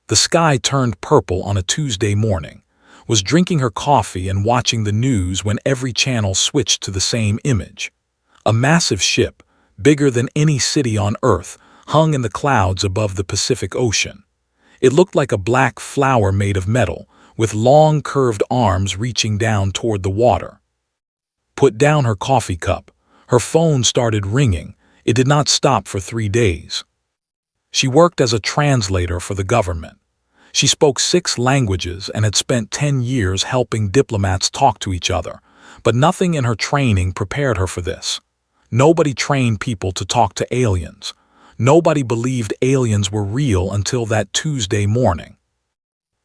The sky turned purple on a Tuesday morning, was drinking her coffee and watching the news when every channel switched to the same image. A massive ship, bigger than any city on Earth, hung in the clouds above the Pacific Ocean. It looked like a black flower made of metal, with long curved arms reaching down toward the water. Put down her coffee cup. Her phone started ringing. It did not stop for 3 days. She worked as a translator for the government. She spoke 6 languages and had spent 10 years helping diplomats talk to each other, but nothing in her training prepared her for this. Nobody trained people to talk to aliens. Nobody believed aliens were real until that Tuesday morning.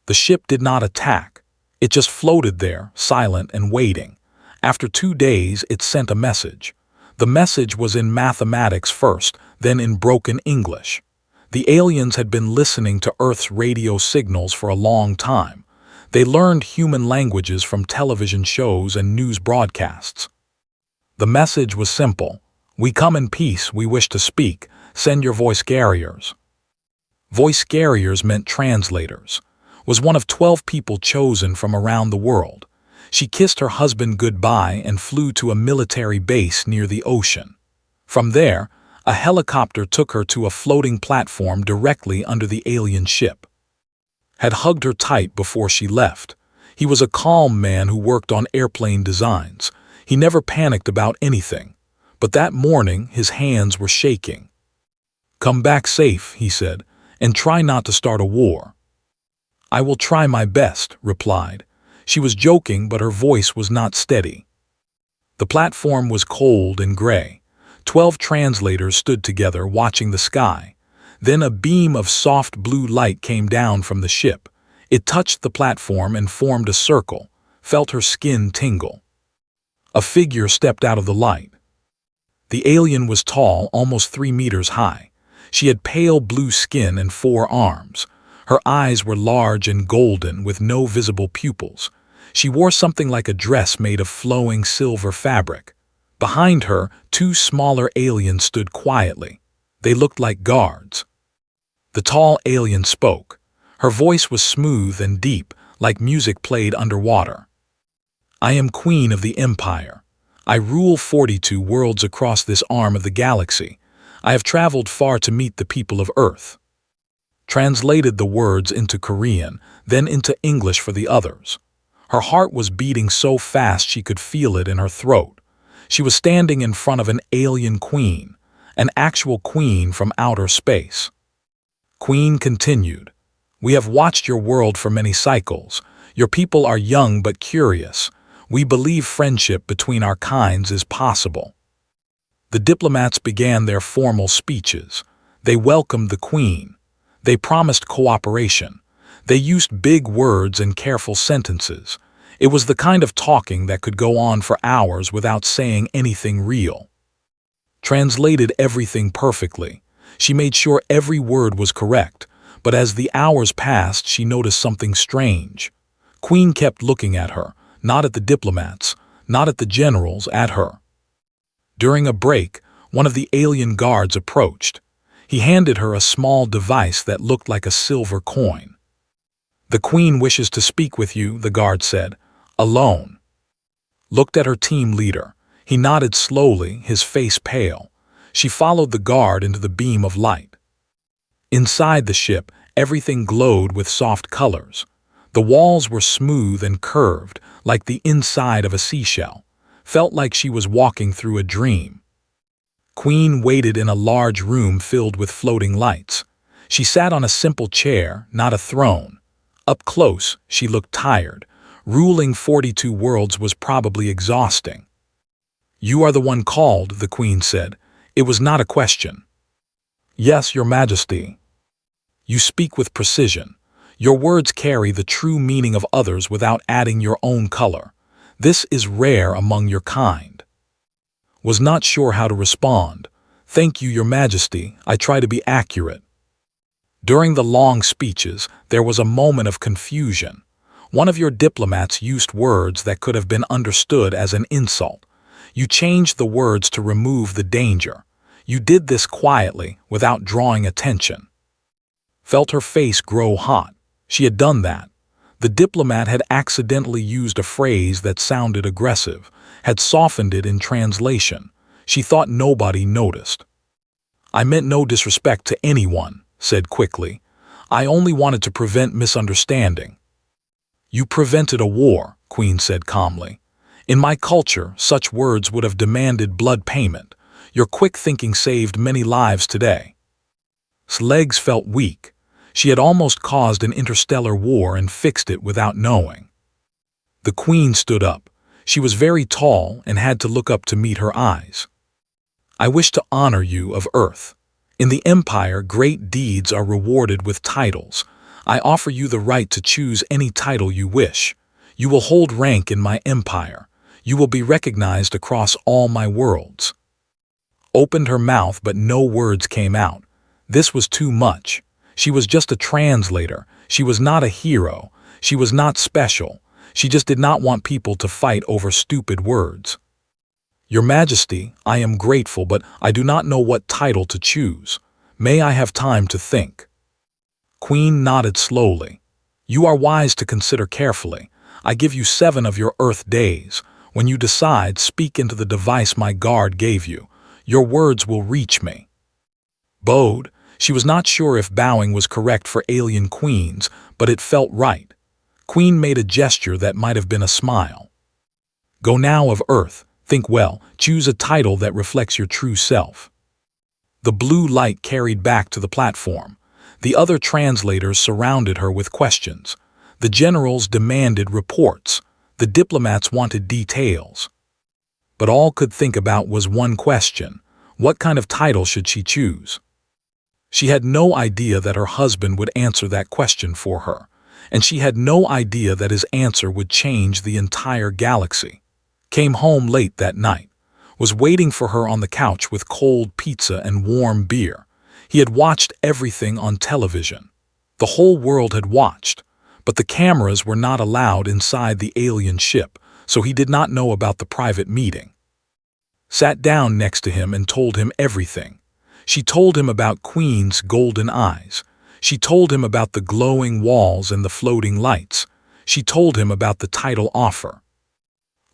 The ship did not attack. It just floated there, silent and waiting. After 2 days, it sent a message. The message was in mathematics first, then in broken English. The aliens had been listening to Earth's radio signals for a long time. They learned human languages from television shows and news broadcasts. The message was simple. "We come in peace, we wish to speak. Send your voice carriers." Voice carriers meant translators. Was one of 12 people chosen from around the world. She kissed her husband goodbye and flew to a military base near the ocean. From there, a helicopter took her to a floating platform directly under the alien ship. Had hugged her tight before she left. He was a calm man who worked on airplane designs. He never panicked about anything. But that morning, his hands were shaking. "Come back safe," he said, "and try not to start a war." "I will try my best," replied. She was joking, but her voice was not steady. The platform was cold and gray. 12 translators stood together watching the sky. Then a beam of soft blue light came down from the ship. It touched the platform and formed a circle, felt her skin tingle. A figure stepped out of the light. The alien was tall, almost 3 meters high. She had pale blue skin and 4 arms. Her eyes were large and golden with no visible pupils. She wore something like a dress made of flowing silver fabric. Behind her, 2 smaller aliens stood quietly. They looked like guards. The tall alien spoke. Her voice was smooth and deep, like music played underwater. "I am Queen of the Empire. I rule 42 worlds across this arm of the galaxy. I have traveled far to meet the people of Earth." Translated the words into Korean, then into English for the others. Her heart was beating so fast she could feel it in her throat. She was standing in front of an alien queen, an actual queen from outer space. Queen continued, "We have watched your world for many cycles. Your people are young but curious. We believe friendship between our kinds is possible." The diplomats began their formal speeches. They welcomed the queen. They promised cooperation. They used big words and careful sentences. It was the kind of talking that could go on for hours without saying anything real. Translated everything perfectly. She made sure every word was correct, but as the hours passed, she noticed something strange. Queen kept looking at her, not at the diplomats, not at the generals, at her. During a break, one of the alien guards approached. He handed her a small device that looked like a silver coin. "The Queen wishes to speak with you," the guard said, "alone." Looked at her team leader. He nodded slowly, his face pale. She followed the guard into the beam of light. Inside the ship, everything glowed with soft colors. The walls were smooth and curved, like the inside of a seashell. Felt like she was walking through a dream. Queen waited in a large room filled with floating lights. She sat on a simple chair, not a throne. Up close, she looked tired. Ruling 42 worlds was probably exhausting. "You are the one called," the Queen said. It was not a question. "Yes, Your Majesty." "You speak with precision. Your words carry the true meaning of others without adding your own color. This is rare among your kind." Was not sure how to respond. "Thank you, Your Majesty. I try to be accurate." During the long speeches, there was a moment of confusion. One of your diplomats used words that could have been understood as an insult. You changed the words to remove the danger. You did this quietly, without drawing attention. felt her face grow hot. She had done that. The diplomat had accidentally used a phrase that sounded aggressive, had softened it in translation. She thought nobody noticed. "I meant no disrespect to anyone," said quickly. "I only wanted to prevent misunderstanding." "You prevented a war," Queen said calmly. "In my culture, such words would have demanded blood payment. Your quick thinking saved many lives today." His legs felt weak. She had almost caused an interstellar war and fixed it without knowing. The Queen stood up. She was very tall and had to look up to meet her eyes. "I wish to honor you of Earth. In the Empire, great deeds are rewarded with titles. I offer you the right to choose any title you wish. You will hold rank in my empire. You will be recognized across all my worlds." Opened her mouth, but no words came out. This was too much. She was just a translator. She was not a hero. She was not special. She just did not want people to fight over stupid words. "Your Majesty, I am grateful, but I do not know what title to choose. May I have time to think?" Queen nodded slowly. "You are wise to consider carefully. I give you 7 of your Earth days. When you decide, speak into the device my guard gave you. Your words will reach me." Bowed. She was not sure if bowing was correct for alien queens, but it felt right. Queen made a gesture that might have been a smile. "Go now of Earth. Think well. Choose a title that reflects your true self." The blue light carried back to the platform. The other translators surrounded her with questions. The generals demanded reports. The diplomats wanted details. But all could think about was one question: what kind of title should she choose? She had no idea that her husband would answer that question for her, and she had no idea that his answer would change the entire galaxy. Came home late that night. Was waiting for her on the couch with cold pizza and warm beer. He had watched everything on television. The whole world had watched, but the cameras were not allowed inside the alien ship, so he did not know about the private meeting. Sat down next to him and told him everything. She told him about Queen's golden eyes. She told him about the glowing walls and the floating lights. She told him about the title offer.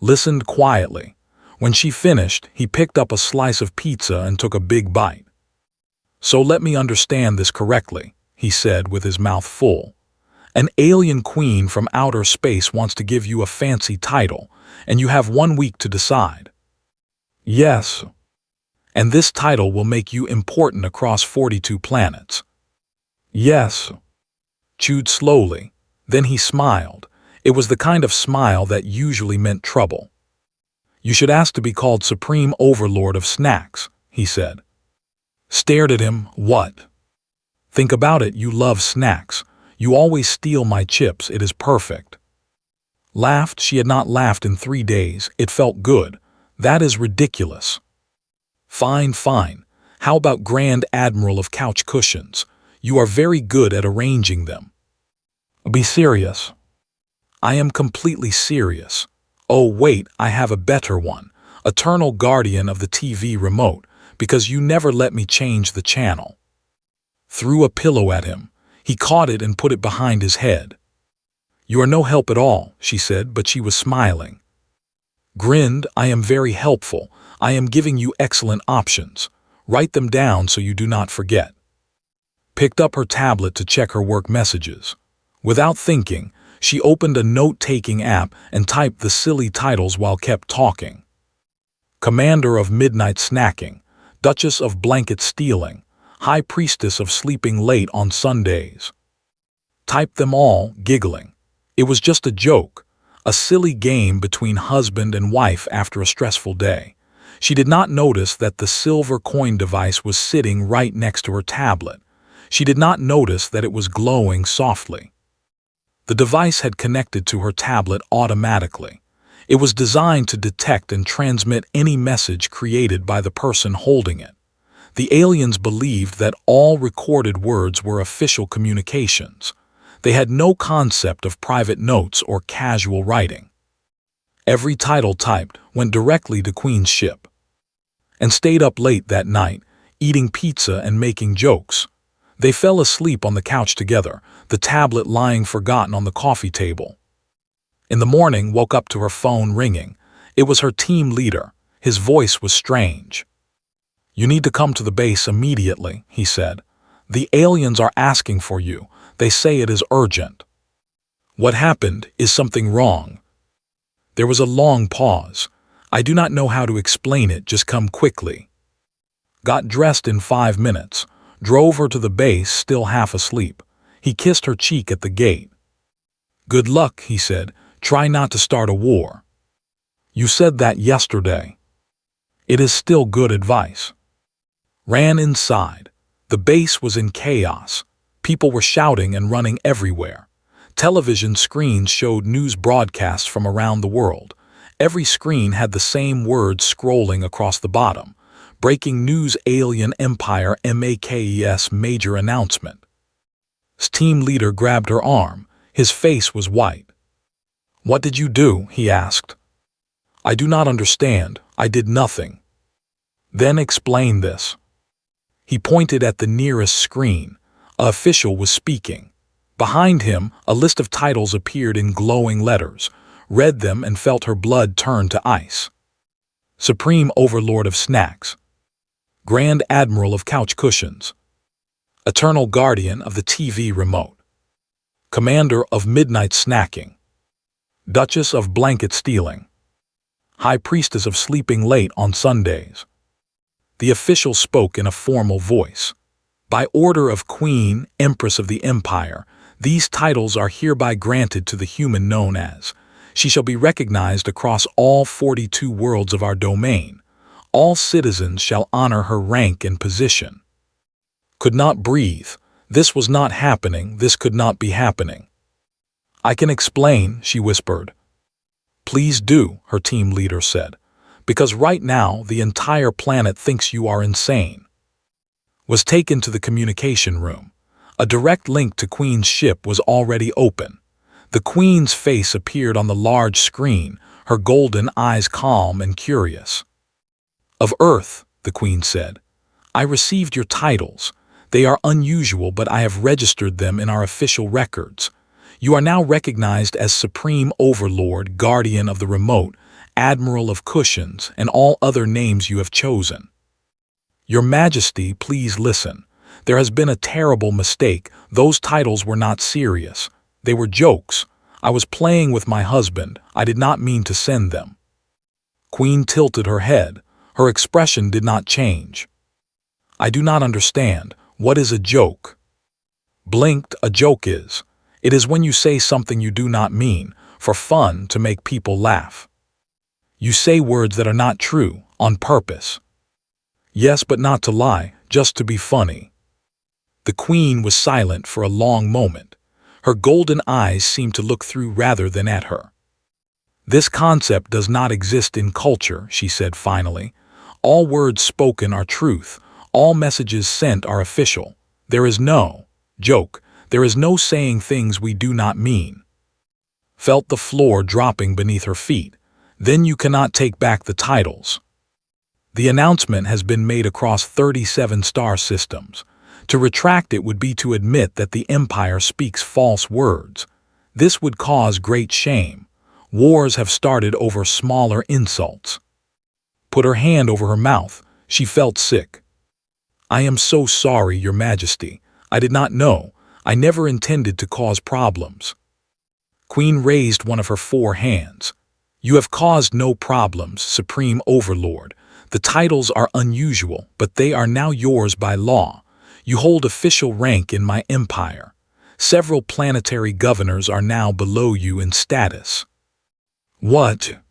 Listened quietly. When she finished, he picked up a slice of pizza and took a big bite. "So let me understand this correctly," he said with his mouth full. "An alien queen from outer space wants to give you a fancy title, and you have 1 week to decide." "Yes. And this title will make you important across 42 planets." "Yes." Chewed slowly. Then he smiled. It was the kind of smile that usually meant trouble. "You should ask to be called Supreme Overlord of Snacks," he said. Stared at him. "What?" "Think about it. You love snacks. You always steal my chips. It is perfect." Laughed. She had not laughed in 3 days. It felt good. "That is ridiculous." "Fine, fine. How about Grand Admiral of Couch Cushions? You are very good at arranging them." "Be serious." "I am completely serious." "Oh wait, I have a better one. Eternal Guardian of the TV remote, because you never let me change the channel." Threw a pillow at him. He caught it and put it behind his head. "You are no help at all," she said, but she was smiling. Grinned. "I am very helpful. I am giving you excellent options. Write them down so you do not forget." Picked up her tablet to check her work messages. Without thinking, she opened a note-taking app and typed the silly titles while kept talking. Commander of Midnight Snacking, Duchess of Blanket Stealing, High Priestess of Sleeping Late on Sundays. Typed them all, giggling. It was just a joke, a silly game between husband and wife after a stressful day. She did not notice that the silver coin device was sitting right next to her tablet. She did not notice that it was glowing softly. The device had connected to her tablet automatically. It was designed to detect and transmit any message created by the person holding it. The aliens believed that all recorded words were official communications. They had no concept of private notes or casual writing. Every title typed went directly to Queen's ship. And stayed up late that night, eating pizza and making jokes. They fell asleep on the couch together, the tablet lying forgotten on the coffee table. In the morning, woke up to her phone ringing. It was her team leader. His voice was strange. "You need to come to the base immediately," he said. "The aliens are asking for you. They say it is urgent." "What happened? Is something wrong?" There was a long pause. "I do not know how to explain it, just come quickly." Got dressed in 5 minutes. Drove her to the base, still half asleep. He kissed her cheek at the gate. "Good luck," he said. "Try not to start a war." "You said that yesterday." "It is still good advice." Ran inside. The base was in chaos. People were shouting and running everywhere. Television screens showed news broadcasts from around the world. Every screen had the same words scrolling across the bottom. Breaking news: Alien Empire MAKES major announcement. His team leader grabbed her arm. His face was white. "What did you do?" he asked. "I do not understand. I did nothing." "Then explain this." He pointed at the nearest screen. An official was speaking. Behind him, a list of titles appeared in glowing letters. Read them and felt her blood turn to ice. Supreme Overlord of Snacks. Grand Admiral of Couch Cushions. Eternal Guardian of the TV Remote. Commander of Midnight Snacking. Duchess of Blanket Stealing. High Priestess of Sleeping Late on Sundays. The official spoke in a formal voice. "By order of Queen, Empress of the Empire, these titles are hereby granted to the human known as. She shall be recognized across all 42 worlds of our domain. All citizens shall honor her rank and position." Could not breathe. This was not happening. This could not be happening. "I can explain," she whispered. "Please do," her team leader said. "Because right now the entire planet thinks you are insane." Was taken to the communication room. A direct link to Queen's ship was already open. The Queen's face appeared on the large screen, her golden eyes calm and curious. "Of Earth," the Queen said. "I received your titles. They are unusual, but I have registered them in our official records. You are now recognized as Supreme Overlord, Guardian of the Remote, Admiral of Cushions, and all other names you have chosen. Your Majesty, please listen. There has been a terrible mistake. Those titles were not serious. They were jokes. I was playing with my husband. I did not mean to send them." Queen tilted her head. Her expression did not change. "I do not understand. What is a joke?" Blinked. "A joke is. It is when you say something you do not mean, for fun, to make people laugh. You say words that are not true, on purpose." "Yes, but not to lie, just to be funny." The Queen was silent for a long moment. Her golden eyes seemed to look through rather than at her. "This concept does not exist in culture," she said finally. "All words spoken are truth. All messages sent are official. There is no joke. There is no saying things we do not mean." Felt the floor dropping beneath her feet. "Then you cannot take back the titles. The announcement has been made across 37 star systems. To retract it would be to admit that the Empire speaks false words. This would cause great shame. Wars have started over smaller insults." Put her hand over her mouth. She felt sick. "I am so sorry, Your Majesty. I did not know. I never intended to cause problems." Queen raised one of her 4 hands. "You have caused no problems, Supreme Overlord. The titles are unusual, but they are now yours by law. You hold official rank in my empire. Several planetary governors are now below you in status." "What?"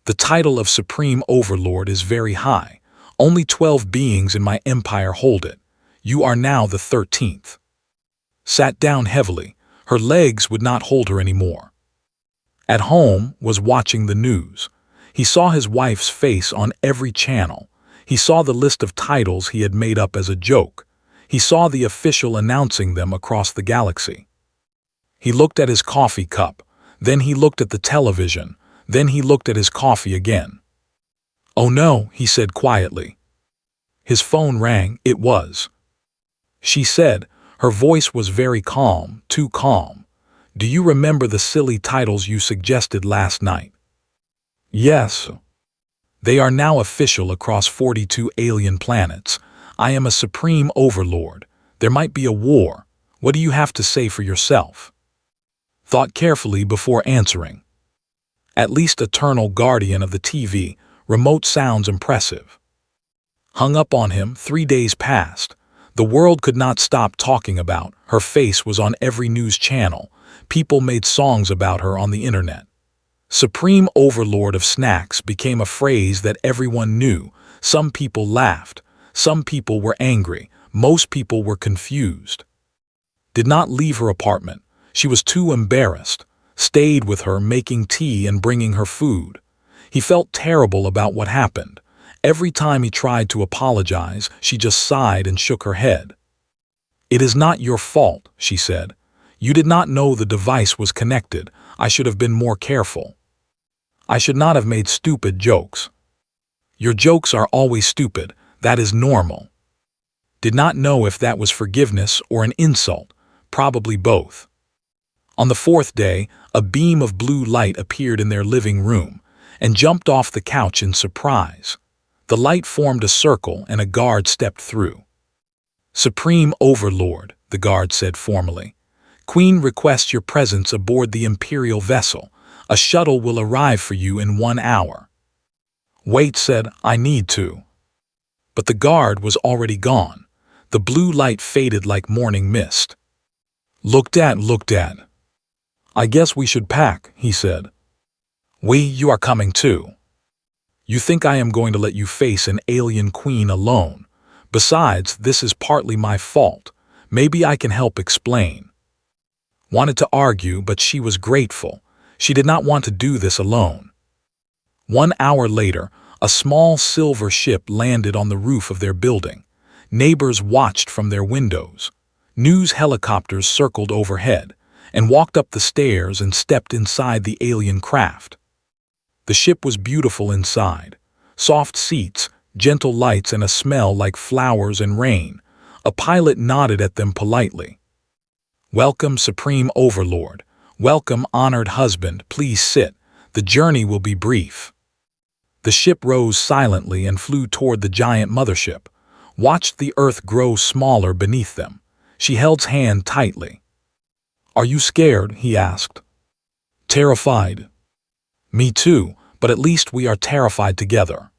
"The title of Supreme Overlord is very high. Only 12 beings in my empire hold it. You are now the 13th. Sat down heavily. Her legs would not hold her anymore. At home, was watching the news. He saw his wife's face on every channel. He saw the list of titles he had made up as a joke. He saw the official announcing them across the galaxy. He looked at his coffee cup. Then he looked at the television. Then he looked at his coffee again. "Oh no," he said quietly. His phone rang. It was. She said, Her voice was very calm, too calm. "Do you remember the silly titles you suggested last night?" "Yes. They are now official across 42 alien planets. I am a supreme overlord. There might be a war. What do you have to say for yourself?" Thought carefully before answering. At least eternal guardian of the TV, remote sounds impressive. Hung up on him, 3 days passed. The world could not stop talking about. Her face was on every news channel. People made songs about her on the internet. Supreme Overlord of Snacks became a phrase that everyone knew. Some people laughed. Some people were angry. Most people were confused. Did not leave her apartment. She was too embarrassed. Stayed with her, making tea and bringing her food. He felt terrible about what happened. Every time he tried to apologize, she just sighed and shook her head. "It is not your fault," she said. "You did not know the device was connected. I should have been more careful. I should not have made stupid jokes." "Your jokes are always stupid. That is normal." Did not know if that was forgiveness or an insult. Probably both. On the 4th day, a beam of blue light appeared in their living room and jumped off the couch in surprise. The light formed a circle and a guard stepped through. "Supreme Overlord," the guard said formally. "Queen requests your presence aboard the Imperial vessel. A shuttle will arrive for you in 1 hour." Wait said, "I need to." But the guard was already gone. The blue light faded like morning mist. Looked at. "I guess we should pack," he said. You are coming too." "You think I am going to let you face an alien queen alone? Besides, this is partly my fault. Maybe I can help explain." Wanted to argue, but she was grateful. She did not want to do this alone. 1 hour later, a small silver ship landed on the roof of their building. Neighbors watched from their windows. News helicopters circled overhead and walked up the stairs and stepped inside the alien craft. The ship was beautiful inside. Soft seats, gentle lights, and a smell like flowers and rain. A pilot nodded at them politely. "Welcome, Supreme Overlord. Welcome, honored husband. Please sit. The journey will be brief." The ship rose silently and flew toward the giant mothership. Watched the Earth grow smaller beneath them. She held his hand tightly. "Are you scared?" he asked. "Terrified." "Me too, but at least we are terrified together."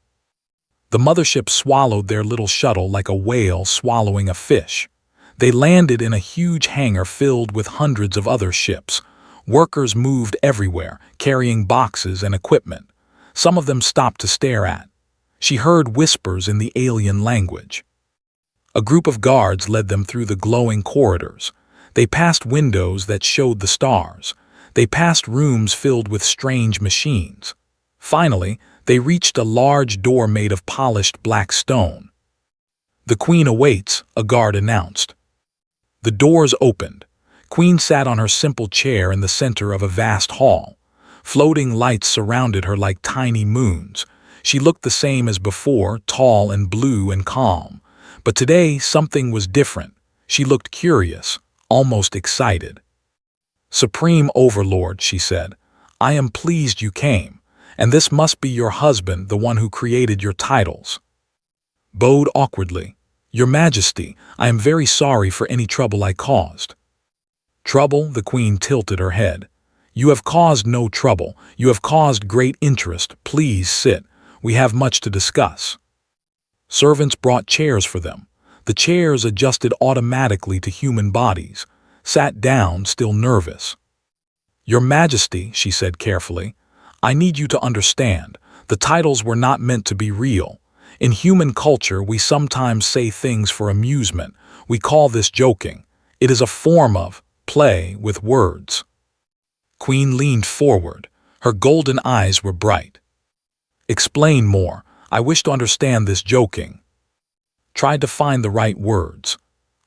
The mothership swallowed their little shuttle like a whale swallowing a fish. They landed in a huge hangar filled with hundreds of other ships. Workers moved everywhere, carrying boxes and equipment. Some of them stopped to stare at. She heard whispers in the alien language. A group of guards led them through the glowing corridors. They passed windows that showed the stars. They passed rooms filled with strange machines. Finally, they reached a large door made of polished black stone. "The Queen awaits," a guard announced. The doors opened. Queen sat on her simple chair in the center of a vast hall. Floating lights surrounded her like tiny moons. She looked the same as before, tall and blue and calm. But today something was different. She looked curious, almost excited. "Supreme Overlord," she said, "I am pleased you came, and this must be your husband, the one who created your titles." Bowed awkwardly. "Your Majesty, I am very sorry for any trouble I caused." "Trouble?" The Queen tilted her head. "You have caused no trouble. You have caused great interest. Please sit. We have much to discuss." Servants brought chairs for them. The chairs adjusted automatically to human bodies. Sat down, still nervous. "Your Majesty," she said carefully, "I need you to understand. The titles were not meant to be real. In human culture, we sometimes say things for amusement. We call this joking. It is a form of play with words." Queen leaned forward. Her golden eyes were bright. "Explain more. I wish to understand this joking." Tried to find the right words.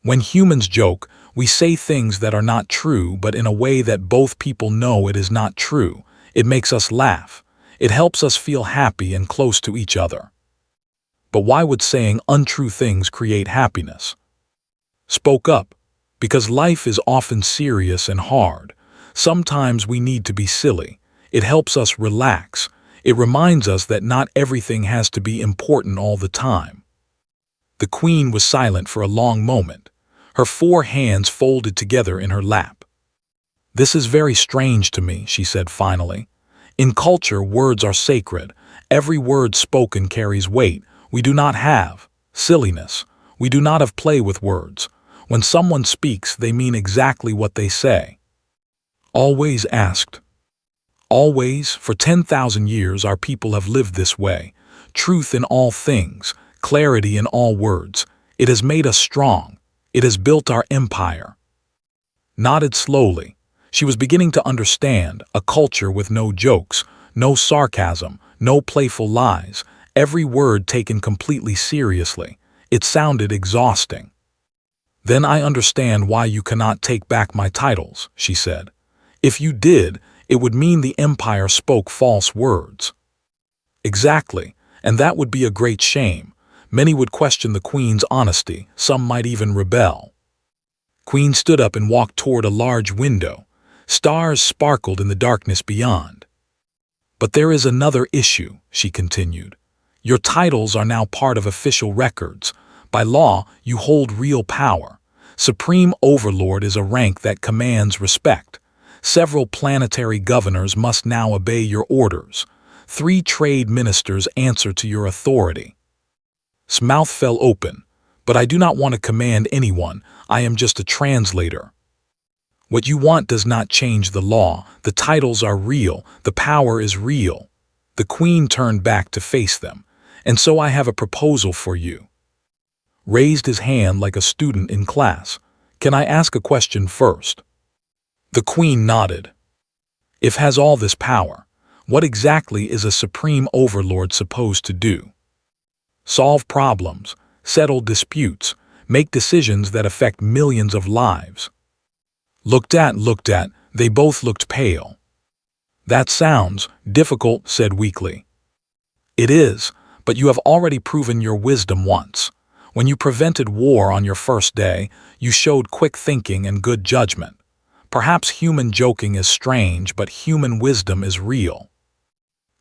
When humans joke, we say things that are not true, but in a way that both people know it is not true. It makes us laugh. It helps us feel happy and close to each other. But why would saying untrue things create happiness? Spoke up. Because life is often serious and hard. Sometimes we need to be silly. It helps us relax. It reminds us that not everything has to be important all the time. The Queen was silent for a long moment, her 4 hands folded together in her lap. "This is very strange to me," she said finally. "In culture, words are sacred. Every word spoken carries weight. We do not have silliness. We do not have play with words. When someone speaks, they mean exactly what they say." Always asked. Always, for 10,000 years, our people have lived this way. Truth in all things, clarity in all words. It has made us strong. It has built our empire. Nodded slowly. She was beginning to understand a culture with no jokes, no sarcasm, no playful lies, every word taken completely seriously. It sounded exhausting. "Then I understand why you cannot take back my titles," she said. "If you did, it would mean the empire spoke false words." "Exactly, and that would be a great shame. Many would question the Queen's honesty, some might even rebel." Queen stood up and walked toward a large window. Stars sparkled in the darkness beyond. "But there is another issue," she continued. "Your titles are now part of official records. By law, you hold real power. Supreme Overlord is a rank that commands respect. Several planetary governors must now obey your orders. 3 trade ministers answer to your authority." His mouth fell open. "But I do not want to command anyone. I am just a translator." "What you want does not change the law. The titles are real. The power is real." The Queen turned back to face them. "And so I have a proposal for you." Raised his hand like a student in class. "Can I ask a question first?" The Queen nodded. "If has all this power, what exactly is a Supreme Overlord supposed to do?" "Solve problems, settle disputes, make decisions that affect millions of lives." Looked at, they both looked pale. "That sounds difficult," said weakly. "It is, but you have already proven your wisdom once. When you prevented war on your first day, you showed quick thinking and good judgment. Perhaps human joking is strange, but human wisdom is real."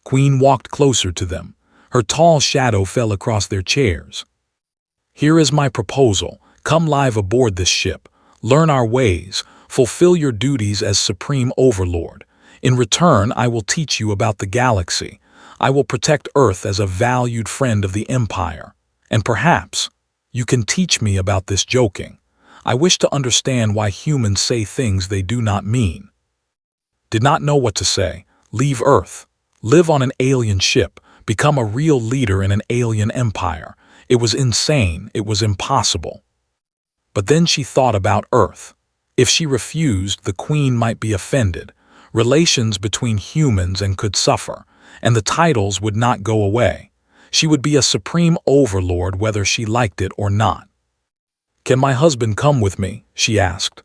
Queen walked closer to them. Her tall shadow fell across their chairs. "Here is my proposal. Come live aboard this ship. Learn our ways. Fulfill your duties as Supreme Overlord. In return, I will teach you about the galaxy. I will protect Earth as a valued friend of the Empire. And perhaps you can teach me about this joking. I wish to understand why humans say things they do not mean." Did not know what to say. Leave Earth. Live on an alien ship. Become a real leader in an alien empire. It was insane. It was impossible. But then she thought about Earth. If she refused, the Queen might be offended. Relations between humans and could suffer, and the titles would not go away. She would be a Supreme Overlord whether she liked it or not. "Can my husband come with me?" she asked.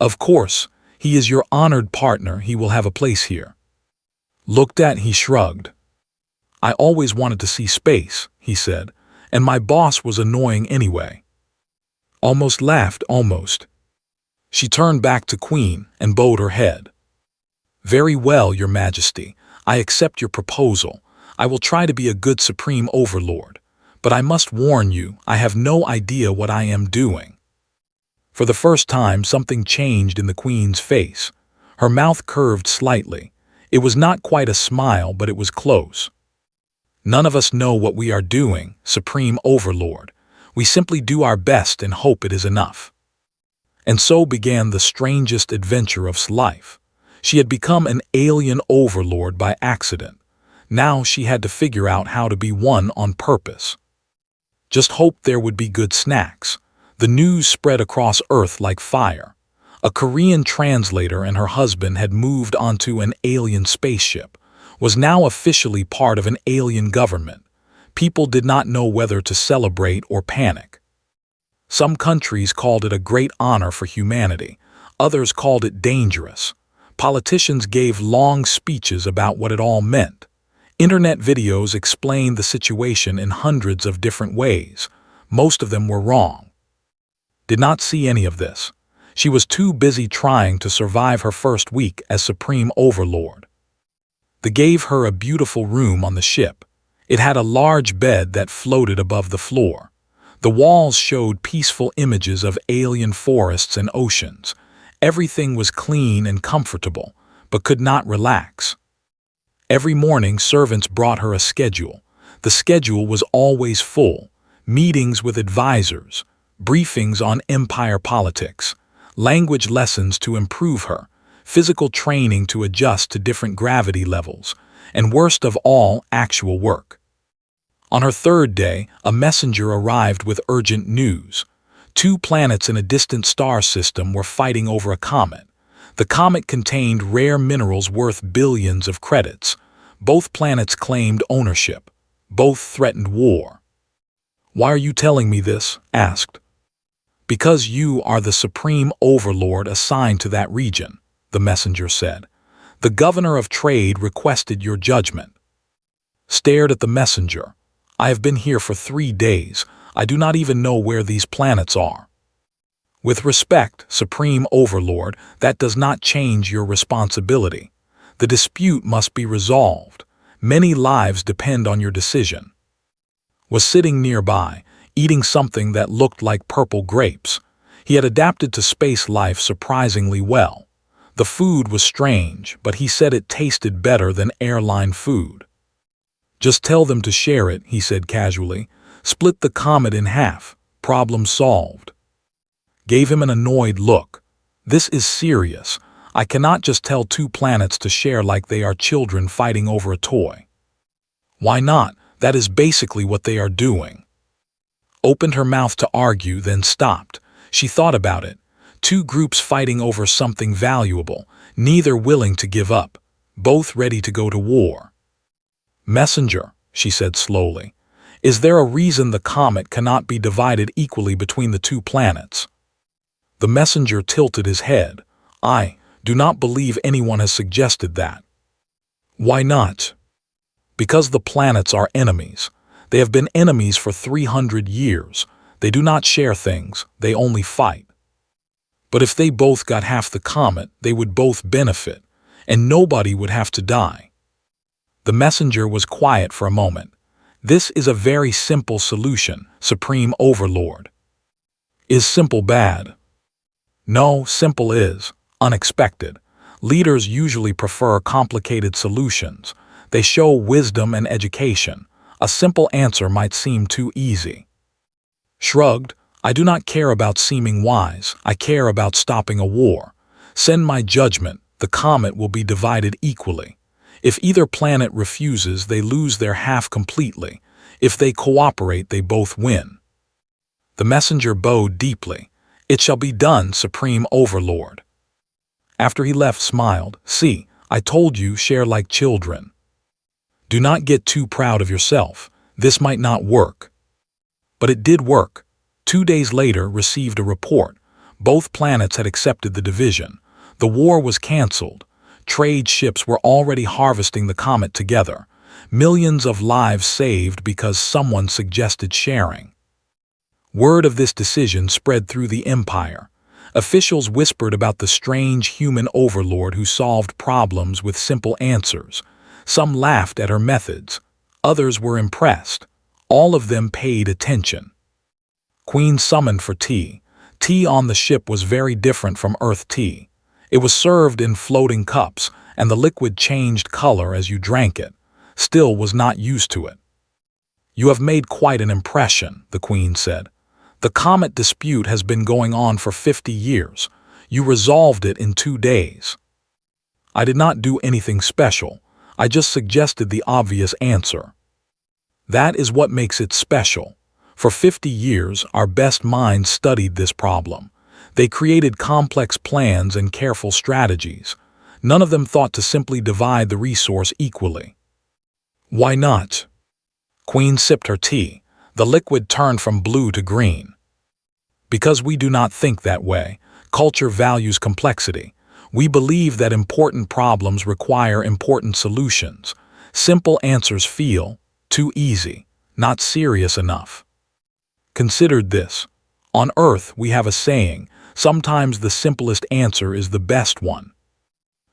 "Of course. He is your honored partner. He will have a place here." Looked at, he shrugged. "I always wanted to see space," he said, "and my boss was annoying anyway." Almost laughed, almost. She turned back to Queen and bowed her head. "Very well, Your Majesty. I accept your proposal. I will try to be a good Supreme Overlord. But I must warn you, I have no idea what I am doing." For the first time, something changed in the Queen's face. Her mouth curved slightly. It was not quite a smile, but it was close. "None of us know what we are doing, Supreme Overlord. We simply do our best and hope it is enough." And so began the strangest adventure of life. She had become an alien overlord by accident. Now she had to figure out how to be one on purpose. Just hoped there would be good snacks. The news spread across Earth like fire. A Korean translator and her husband had moved onto an alien spaceship, was now officially part of an alien government. People did not know whether to celebrate or panic. Some countries called it a great honor for humanity. Others called it dangerous. Politicians gave long speeches about what it all meant. Internet videos explained the situation in hundreds of different ways. Most of them were wrong. did not see any of this. She was too busy trying to survive her first week as Supreme Overlord. They gave her a beautiful room on the ship. It had a large bed that floated above the floor. The walls showed peaceful images of alien forests and oceans. Everything was clean and comfortable, but could not relax. Every morning, servants brought her a schedule. The schedule was always full. Meetings with advisors, briefings on empire politics, language lessons to improve her, physical training to adjust to different gravity levels, and worst of all, actual work. On her third day, a messenger arrived with urgent news. 2 planets in a distant star system were fighting over a comet. The comet contained rare minerals worth billions of credits. Both planets claimed ownership. Both threatened war. "Why are you telling me this?" asked. "Because you are the Supreme Overlord assigned to that region," the messenger said. "The Governor of Trade requested your judgment." Stared at the messenger. "I have been here for 3 days. I do not even know where these planets are." "With respect, Supreme Overlord, that does not change your responsibility. The dispute must be resolved. Many lives depend on your decision." Was sitting nearby, eating something that looked like purple grapes. He had adapted to space life surprisingly well. The food was strange, but he said it tasted better than airline food. "Just tell them to share it," he said casually. "Split the comet in half. Problem solved." Gave him an annoyed look. "This is serious. I cannot just tell 2 planets to share like they are children fighting over a toy." "Why not? That is basically what they are doing." Opened her mouth to argue, then stopped. She thought about it. 2 groups fighting over something valuable, neither willing to give up, both ready to go to war. "Messenger," she said slowly, "is there a reason the comet cannot be divided equally between the 2 planets?" The messenger tilted his head. "I do not believe anyone has suggested that." "Why not?" "Because the planets are enemies. They have been enemies for 300 years. They do not share things, they only fight. But if they both got half the comet, they would both benefit, and nobody would have to die." The messenger was quiet for a moment. "This is a very simple solution, Supreme Overlord." "Is simple bad?" "No, simple is unexpected. Leaders usually prefer complicated solutions. They show wisdom and education. A simple answer might seem too easy." Shrugged. "I do not care about seeming wise. I care about stopping a war. Send my judgment. The comet will be divided equally. If either planet refuses, they lose their half completely. If they cooperate, they both win." The messenger bowed deeply. "It shall be done, Supreme Overlord." After he left, smiled. "See, I told you, share like children. Do not get too proud of yourself. This might not work." But it did work. 2 days later, received a report. Both planets had accepted the division. The war was canceled. Trade ships were already harvesting the comet together. Millions of lives saved because someone suggested sharing. Word of this decision spread through the empire. Officials whispered about the strange human overlord who solved problems with simple answers. Some laughed at her methods. Others were impressed. All of them paid attention. Queen summoned for tea. Tea on the ship was very different from Earth tea. It was served in floating cups, and the liquid changed color as you drank it. Still was not used to it. "You have made quite an impression," the Queen said. "The comet dispute has been going on for 50 years. You resolved it in 2 days." "I did not do anything special. I just suggested the obvious answer." "That is what makes it special. For 50 years, our best minds studied this problem. They created complex plans and careful strategies. None of them thought to simply divide the resource equally." "Why not?" Queen sipped her tea. The liquid turned from blue to green. "Because we do not think that way. Culture values complexity. We believe that important problems require important solutions. Simple answers feel too easy, not serious enough." Considered this. On Earth, we have a saying, sometimes the simplest answer is the best one.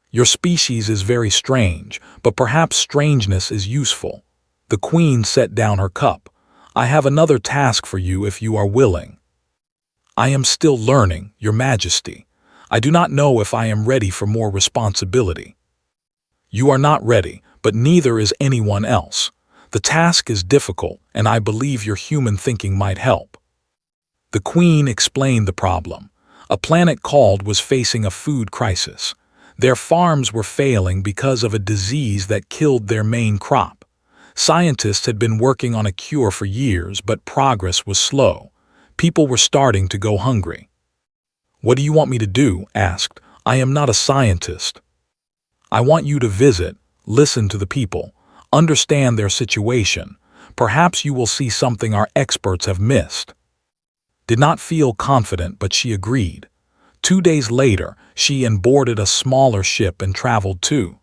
Your species is very strange, but perhaps strangeness is useful. The Queen set down her cup. I have another task for you if you are willing. I am still learning, Your Majesty. I do not know if I am ready for more responsibility. You are not ready, but neither is anyone else. The task is difficult, and I believe your human thinking might help. The Queen explained the problem. A planet called was facing a food crisis. Their farms were failing because of a disease that killed their main crop. Scientists had been working on a cure for years, but progress was slow. People were starting to go hungry. What do you want me to do? Asked. I am not a scientist. I want you to visit, listen to the people, understand their situation. Perhaps you will see something our experts have missed. Did not feel confident, but she agreed. 2 days later, she boarded a smaller ship and traveled too.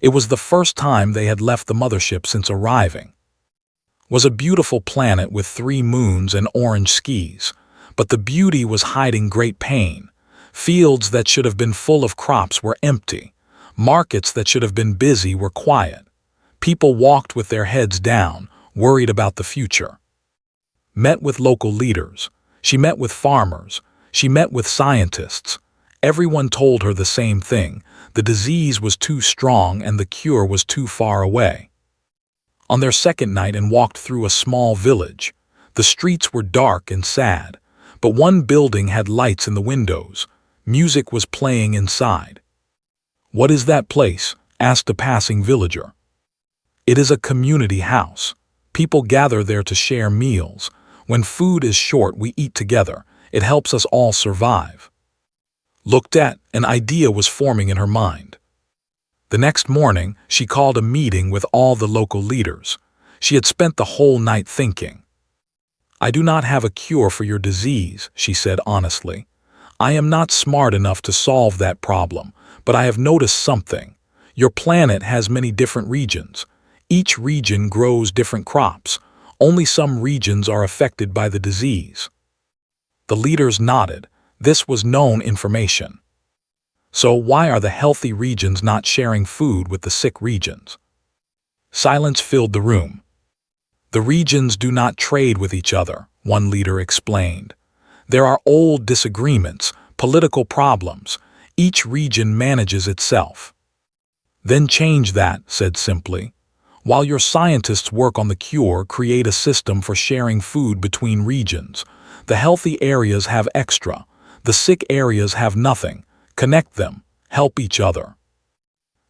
It was the first time they had left the mothership since arriving. Was a beautiful planet with 3 moons and orange skis, but the beauty was hiding great pain. Fields that should have been full of crops were empty. Markets that should have been busy were quiet. People walked with their heads down, worried about the future. Met with local leaders. She met with farmers. She met with scientists. Everyone told her the same thing. The disease was too strong and the cure was too far away. On their second night walked through a small village. The streets were dark and sad, but one building had lights in the windows. Music was playing inside. What is that place? Asked a passing villager. It is a community house. People gather there to share meals. When food is short, we eat together. It helps us all survive. Looked at, an idea was forming in her mind. The next morning, she called a meeting with all the local leaders. She had spent the whole night thinking. I do not have a cure for your disease, she said honestly. I am not smart enough to solve that problem, but I have noticed something. Your planet has many different regions. Each region grows different crops. Only some regions are affected by the disease. The leaders nodded. This was known information. So why are the healthy regions not sharing food with the sick regions? Silence filled the room. The regions do not trade with each other, one leader explained. There are old disagreements, political problems. Each region manages itself. Then change that, said simply. While your scientists work on the cure, create a system for sharing food between regions. The healthy areas have extra. The sick areas have nothing. Connect them. Help each other.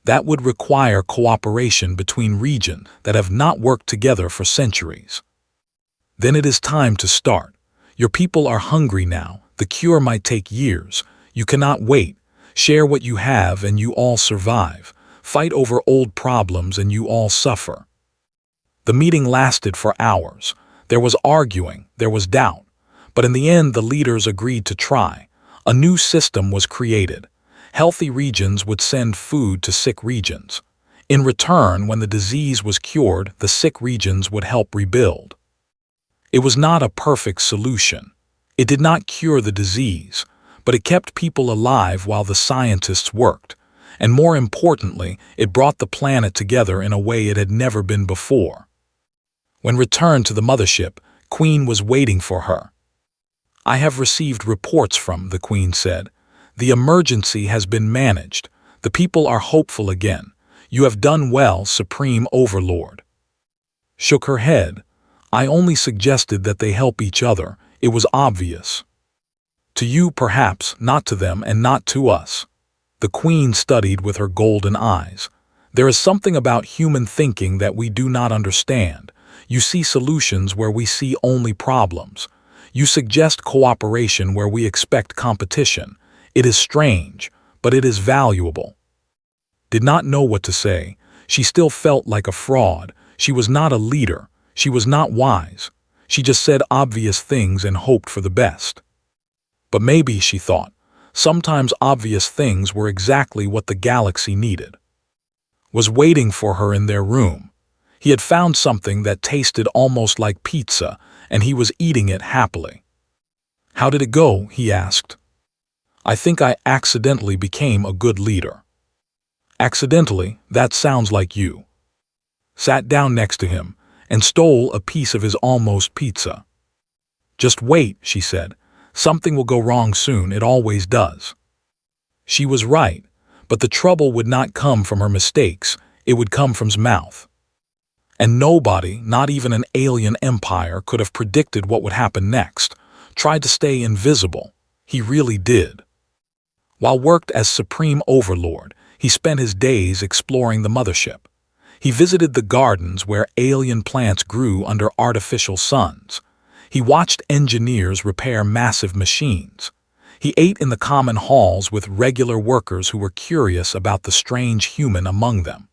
That would require cooperation between regions that have not worked together for centuries. Then it is time to start. Your people are hungry now. The cure might take years. You cannot wait. Share what you have and you all survive. Fight over old problems and you all suffer. The meeting lasted for hours. There was arguing, there was doubt. But in the end, the leaders agreed to try. A new system was created. Healthy regions would send food to sick regions. In return, when the disease was cured, the sick regions would help rebuild. It was not a perfect solution. It did not cure the disease, but it kept people alive while the scientists worked. And more importantly, it brought the planet together in a way it had never been before. When returned to the mothership, Queen was waiting for her. I have received reports from, the Queen said. The emergency has been managed. The people are hopeful again. You have done well, Supreme Overlord. Shook her head. I only suggested that they help each other. It was obvious. To you, perhaps, not to them and not to us. The Queen studied with her golden eyes. There is something about human thinking that we do not understand. You see solutions where we see only problems. You suggest cooperation where we expect competition. It is strange, but it is valuable. Did not know what to say. She still felt like a fraud. She was not a leader. She was not wise. She just said obvious things and hoped for the best. But maybe, she thought, sometimes obvious things were exactly what the galaxy needed. Was waiting for her in their room. He had found something that tasted almost like pizza, and he was eating it happily. "How did it go?" he asked. "I think I accidentally became a good leader." "Accidentally? That sounds like you." Sat down next to him and stole a piece of his almost pizza. "Just wait," she said. "Something will go wrong soon, it always does." She was right, but the trouble would not come from her mistakes, it would come from his mouth. And nobody, not even an alien empire, could have predicted what would happen next. Tried to stay invisible. He really did. While worked as Supreme Overlord, he spent his days exploring the mothership. He visited the gardens where alien plants grew under artificial suns. He watched engineers repair massive machines. He ate in the common halls with regular workers who were curious about the strange human among them.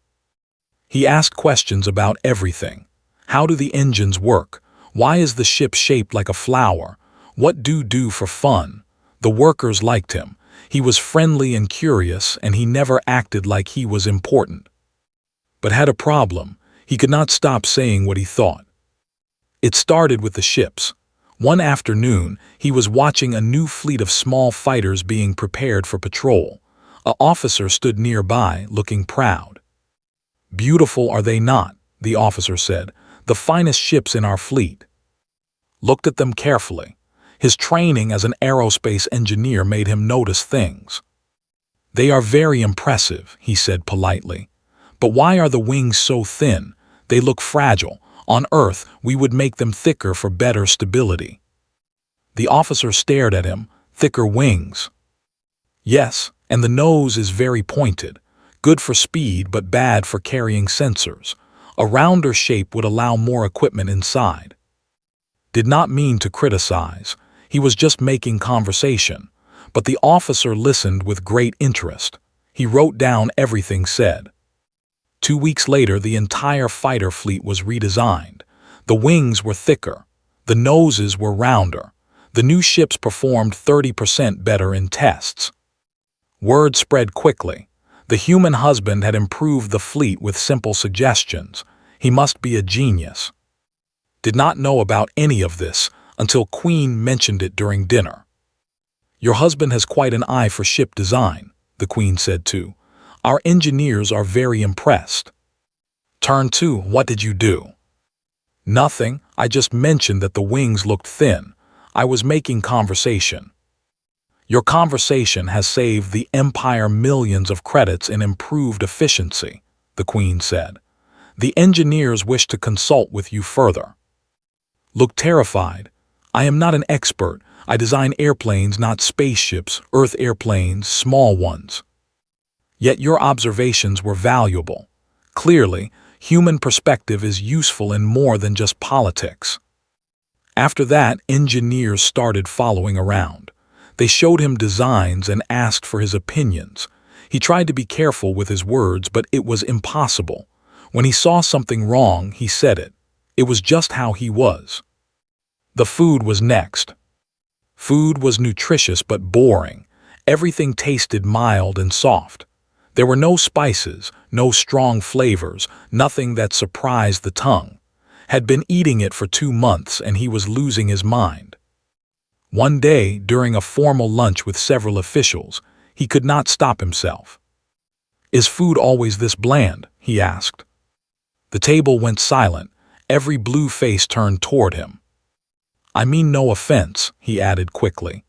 He asked questions about everything. How do the engines work? Why is the ship shaped like a flower? What do for fun? The workers liked him. He was friendly and curious, and he never acted like he was important. But had a problem. He could not stop saying what he thought. It started with the ships. One afternoon, he was watching a new fleet of small fighters being prepared for patrol. An officer stood nearby, looking proud. "Beautiful, are they not?" the officer said. "The finest ships in our fleet." Looked at them carefully. His training as an aerospace engineer made him notice things. "They are very impressive," he said politely. "But why are the wings so thin? They look fragile. On Earth, we would make them thicker for better stability." The officer stared at him. "Thicker wings?" "Yes, and the nose is very pointed. Good for speed, but bad for carrying sensors. A rounder shape would allow more equipment inside." Did not mean to criticize. He was just making conversation. But the officer listened with great interest. He wrote down everything said. 2 weeks later, the entire fighter fleet was redesigned. The wings were thicker. The noses were rounder. The new ships performed 30% better in tests. Word spread quickly. The human husband had improved the fleet with simple suggestions. He must be a genius. Did not know about any of this until Queen mentioned it during dinner. "Your husband has quite an eye for ship design," the Queen said too. "Our engineers are very impressed." Turn 2. What did you do? "Nothing. I just mentioned that the wings looked thin. I was making conversation." "Your conversation has saved the Empire millions of credits in improved efficiency," the Queen said. "The engineers wish to consult with you further." Looked terrified. "I am not an expert. I design airplanes, not spaceships, Earth airplanes, small ones." "Yet your observations were valuable. Clearly, human perspective is useful in more than just politics." After that, engineers started following around. They showed him designs and asked for his opinions. He tried to be careful with his words, but it was impossible. When he saw something wrong, he said it. It was just how he was. The food was next. Food was nutritious but boring. Everything tasted mild and soft. There were no spices, no strong flavors, nothing that surprised the tongue. Had been eating it for 2 months and he was losing his mind. One day, during a formal lunch with several officials, he could not stop himself. "Is food always this bland?" he asked. The table went silent. Every blue face turned toward him. "I mean no offense," he added quickly.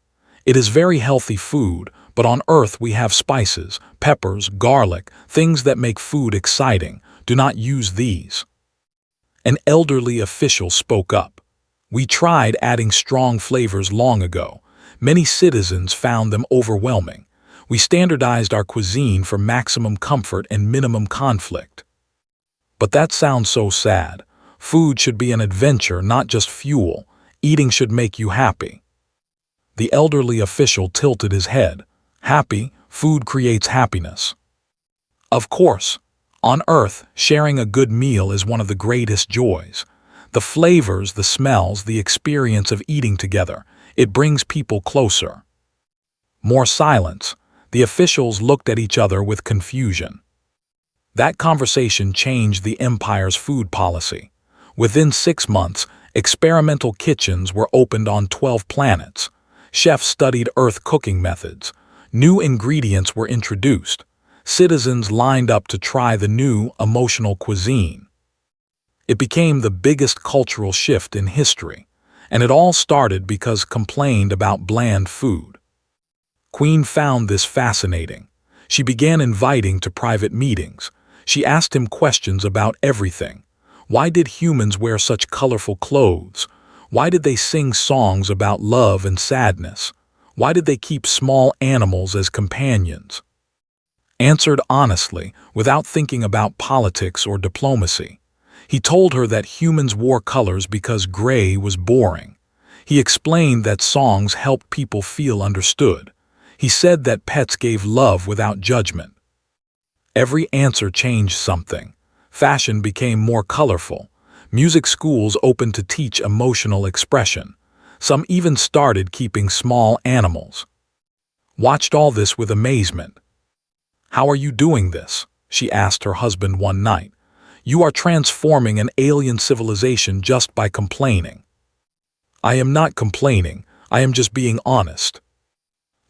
"It is very healthy food, but on Earth we have spices, peppers, garlic, things that make food exciting. Do not use these." An elderly official spoke up. "We tried adding strong flavors long ago. Many citizens found them overwhelming. We standardized our cuisine for maximum comfort and minimum conflict." "But that sounds so sad. Food should be an adventure, not just fuel. Eating should make you happy." The elderly official tilted his head. "Happy, food creates happiness." "Of course. On Earth, sharing a good meal is one of the greatest joys. The flavors, the smells, the experience of eating together, it brings people closer." More silence. The officials looked at each other with confusion. That conversation changed the Empire's food policy. Within 6 months, experimental kitchens were opened on 12 planets. Chefs studied Earth cooking methods. New ingredients were introduced. Citizens lined up to try the new, emotional cuisine. It became the biggest cultural shift in history, and it all started because complained about bland food. Queen found this fascinating. She began inviting to private meetings. She asked him questions about everything. Why did humans wear such colorful clothes? Why did they sing songs about love and sadness? Why did they keep small animals as companions? Answered honestly, without thinking about politics or diplomacy. He told her that humans wore colors because gray was boring. He explained that songs helped people feel understood. He said that pets gave love without judgment. Every answer changed something. Fashion became more colorful. Music schools opened to teach emotional expression. Some even started keeping small animals. Watched all this with amazement. "How are you doing this?" she asked her husband one night. "You are transforming an alien civilization just by complaining." "I am not complaining, I am just being honest."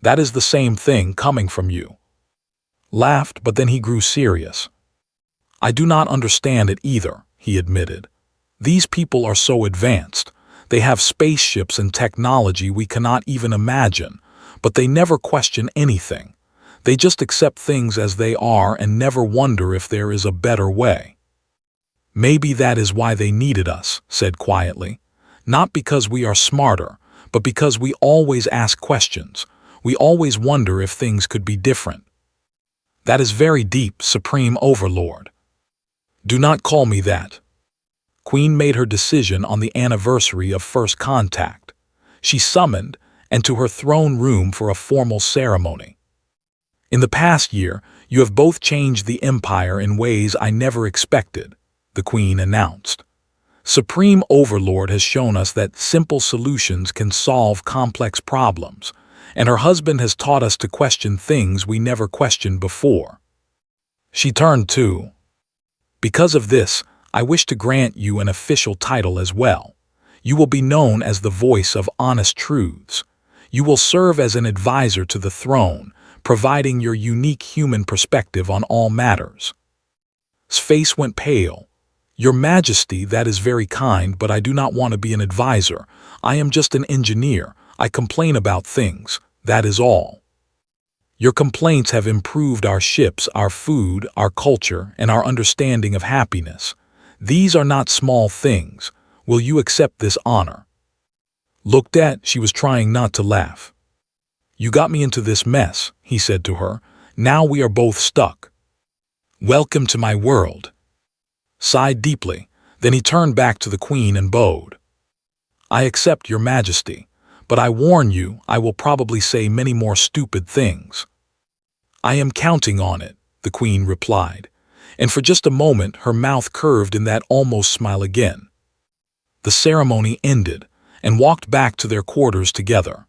"That is the same thing coming from you." Laughed, but then he grew serious. "I do not understand it either," he admitted. "These people are so advanced. They have spaceships and technology we cannot even imagine, but they never question anything. They just accept things as they are and never wonder if there is a better way." "Maybe that is why they needed us," said quietly. "Not because we are smarter, but because we always ask questions. We always wonder if things could be different." "That is very deep, Supreme Overlord." "Do not call me that." Queen made her decision on the anniversary of first contact. She summoned, and to her throne room for a formal ceremony. "In the past year, you have both changed the Empire in ways I never expected," the Queen announced. "Supreme Overlord has shown us that simple solutions can solve complex problems, and her husband has taught us to question things we never questioned before." She turned to, "Because of this, I wish to grant you an official title as well. You will be known as the voice of honest truths. You will serve as an advisor to the throne, providing your unique human perspective on all matters." His face went pale. "Your Majesty, that is very kind, but I do not want to be an advisor. I am just an engineer. I complain about things, that is all." "Your complaints have improved our ships, our food, our culture, and our understanding of happiness. These are not small things. Will you accept this honor?" Looked at, she was trying not to laugh. "You got me into this mess," he said to her. "Now we are both stuck. Welcome to my world." Sighed deeply, then he turned back to the Queen and bowed. "I accept, Your Majesty, but I warn you, I will probably say many more stupid things." "I am counting on it," the Queen replied, and for just a moment her mouth curved in that almost smile again. The ceremony ended, and walked back to their quarters together.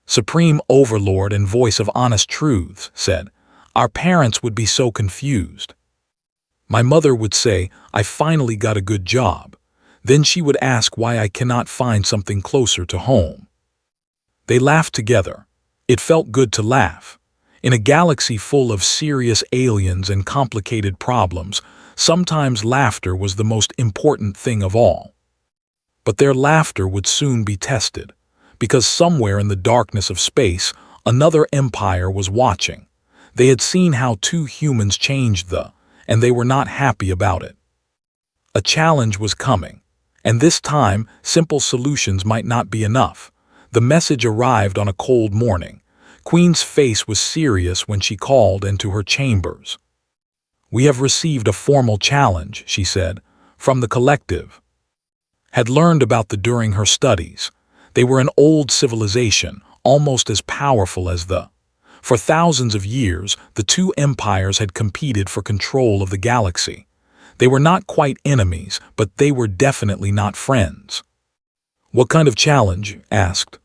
Supreme Overlord and voice of honest truths said, "Our parents would be so confused. My mother would say, 'I finally got a good job.' Then she would ask why I cannot find something closer to home." They laughed together. It felt good to laugh. In a galaxy full of serious aliens and complicated problems, sometimes laughter was the most important thing of all. But their laughter would soon be tested, because somewhere in the darkness of space, another empire was watching. They had seen how two humans changed and they were not happy about it. A challenge was coming, and this time simple solutions might not be enough. The message arrived on a cold morning. Queen's face was serious when she called into her chambers. "We have received a formal challenge," she said, "from the collective." Had learned about during her studies. They were an old civilization, almost as powerful as For thousands of years, the two empires had competed for control of the galaxy. They were not quite enemies, but they were definitely not friends. "What kind of challenge?" asked.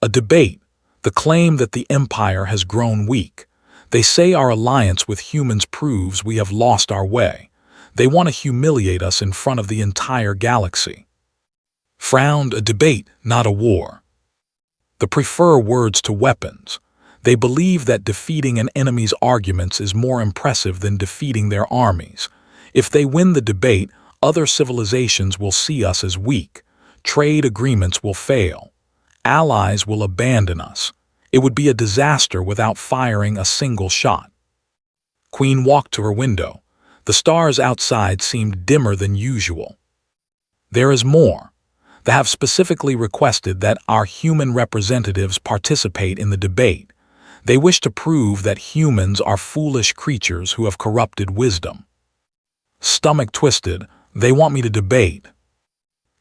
"A debate. The claim that the empire has grown weak. They say our alliance with humans proves we have lost our way. They want to humiliate us in front of the entire galaxy." Frowned. "A debate, not a war." They prefer words to weapons. They believe that defeating an enemy's arguments is more impressive than defeating their armies. If they win the debate, other civilizations will see us as weak. Trade agreements will fail. Allies will abandon us. It would be a disaster without firing a single shot. Queen walked to her window. The stars outside seemed dimmer than usual. There is more. They have specifically requested that our human representatives participate in the debate. They wish to prove that humans are foolish creatures who have corrupted wisdom. Stomach twisted, they want me to debate.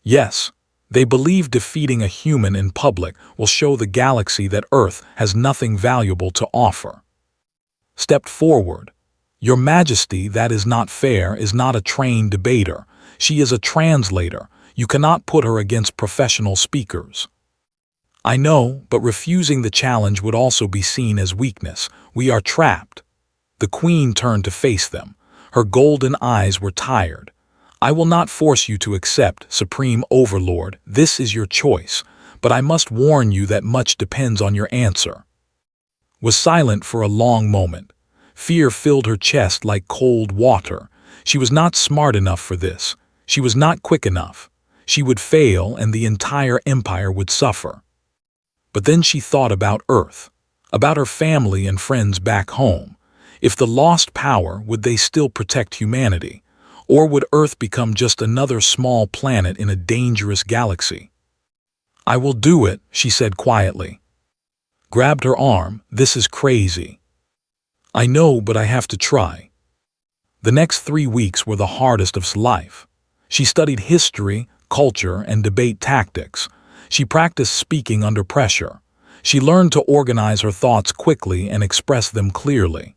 Yes, they believe defeating a human in public will show the galaxy that Earth has nothing valuable to offer. Stepped forward. Your Majesty, that is not fair, is not a trained debater. She is a translator. You cannot put her against professional speakers. I know, but refusing the challenge would also be seen as weakness. We are trapped. The Queen turned to face them. Her golden eyes were tired. I will not force you to accept, Supreme Overlord. This is your choice, but I must warn you that much depends on your answer. Was silent for a long moment. Fear filled her chest like cold water. She was not smart enough for this. She was not quick enough. She would fail and the entire empire would suffer. But then she thought about Earth, about her family and friends back home. If the lost power, would they still protect humanity? Or would Earth become just another small planet in a dangerous galaxy? I will do it, she said quietly. Grabbed her arm. This is crazy. I know, but I have to try. The next 3 weeks were the hardest of her life. She studied history, culture, and debate tactics. She practiced speaking under pressure. She learned to organize her thoughts quickly and express them clearly.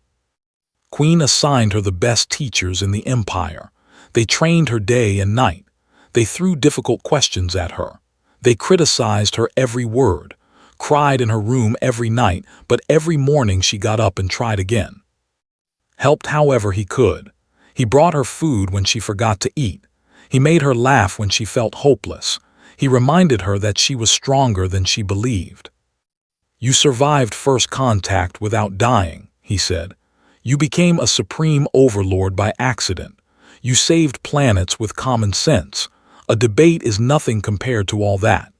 Queen assigned her the best teachers in the empire. They trained her day and night. They threw difficult questions at her. They criticized her every word, cried in her room every night, but every morning she got up and tried again. Helped however he could. He brought her food when she forgot to eat. He made her laugh when she felt hopeless. He reminded her that she was stronger than she believed. You survived first contact without dying, he said. You became a supreme overlord by accident. You saved planets with common sense. A debate is nothing compared to all that.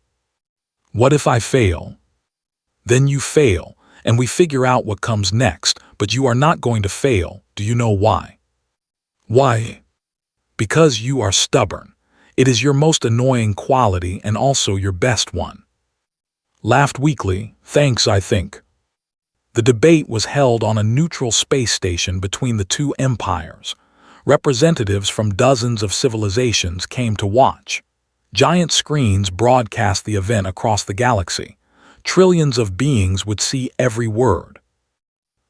What if I fail? Then you fail, and we figure out what comes next, but you are not going to fail. Do you know why? Why? Because you are stubborn. It is your most annoying quality and also your best one. Laughed weakly. Thanks, I think. The debate was held on a neutral space station between the two empires. Representatives from dozens of civilizations came to watch. Giant screens broadcast the event across the galaxy. Trillions of beings would see every word.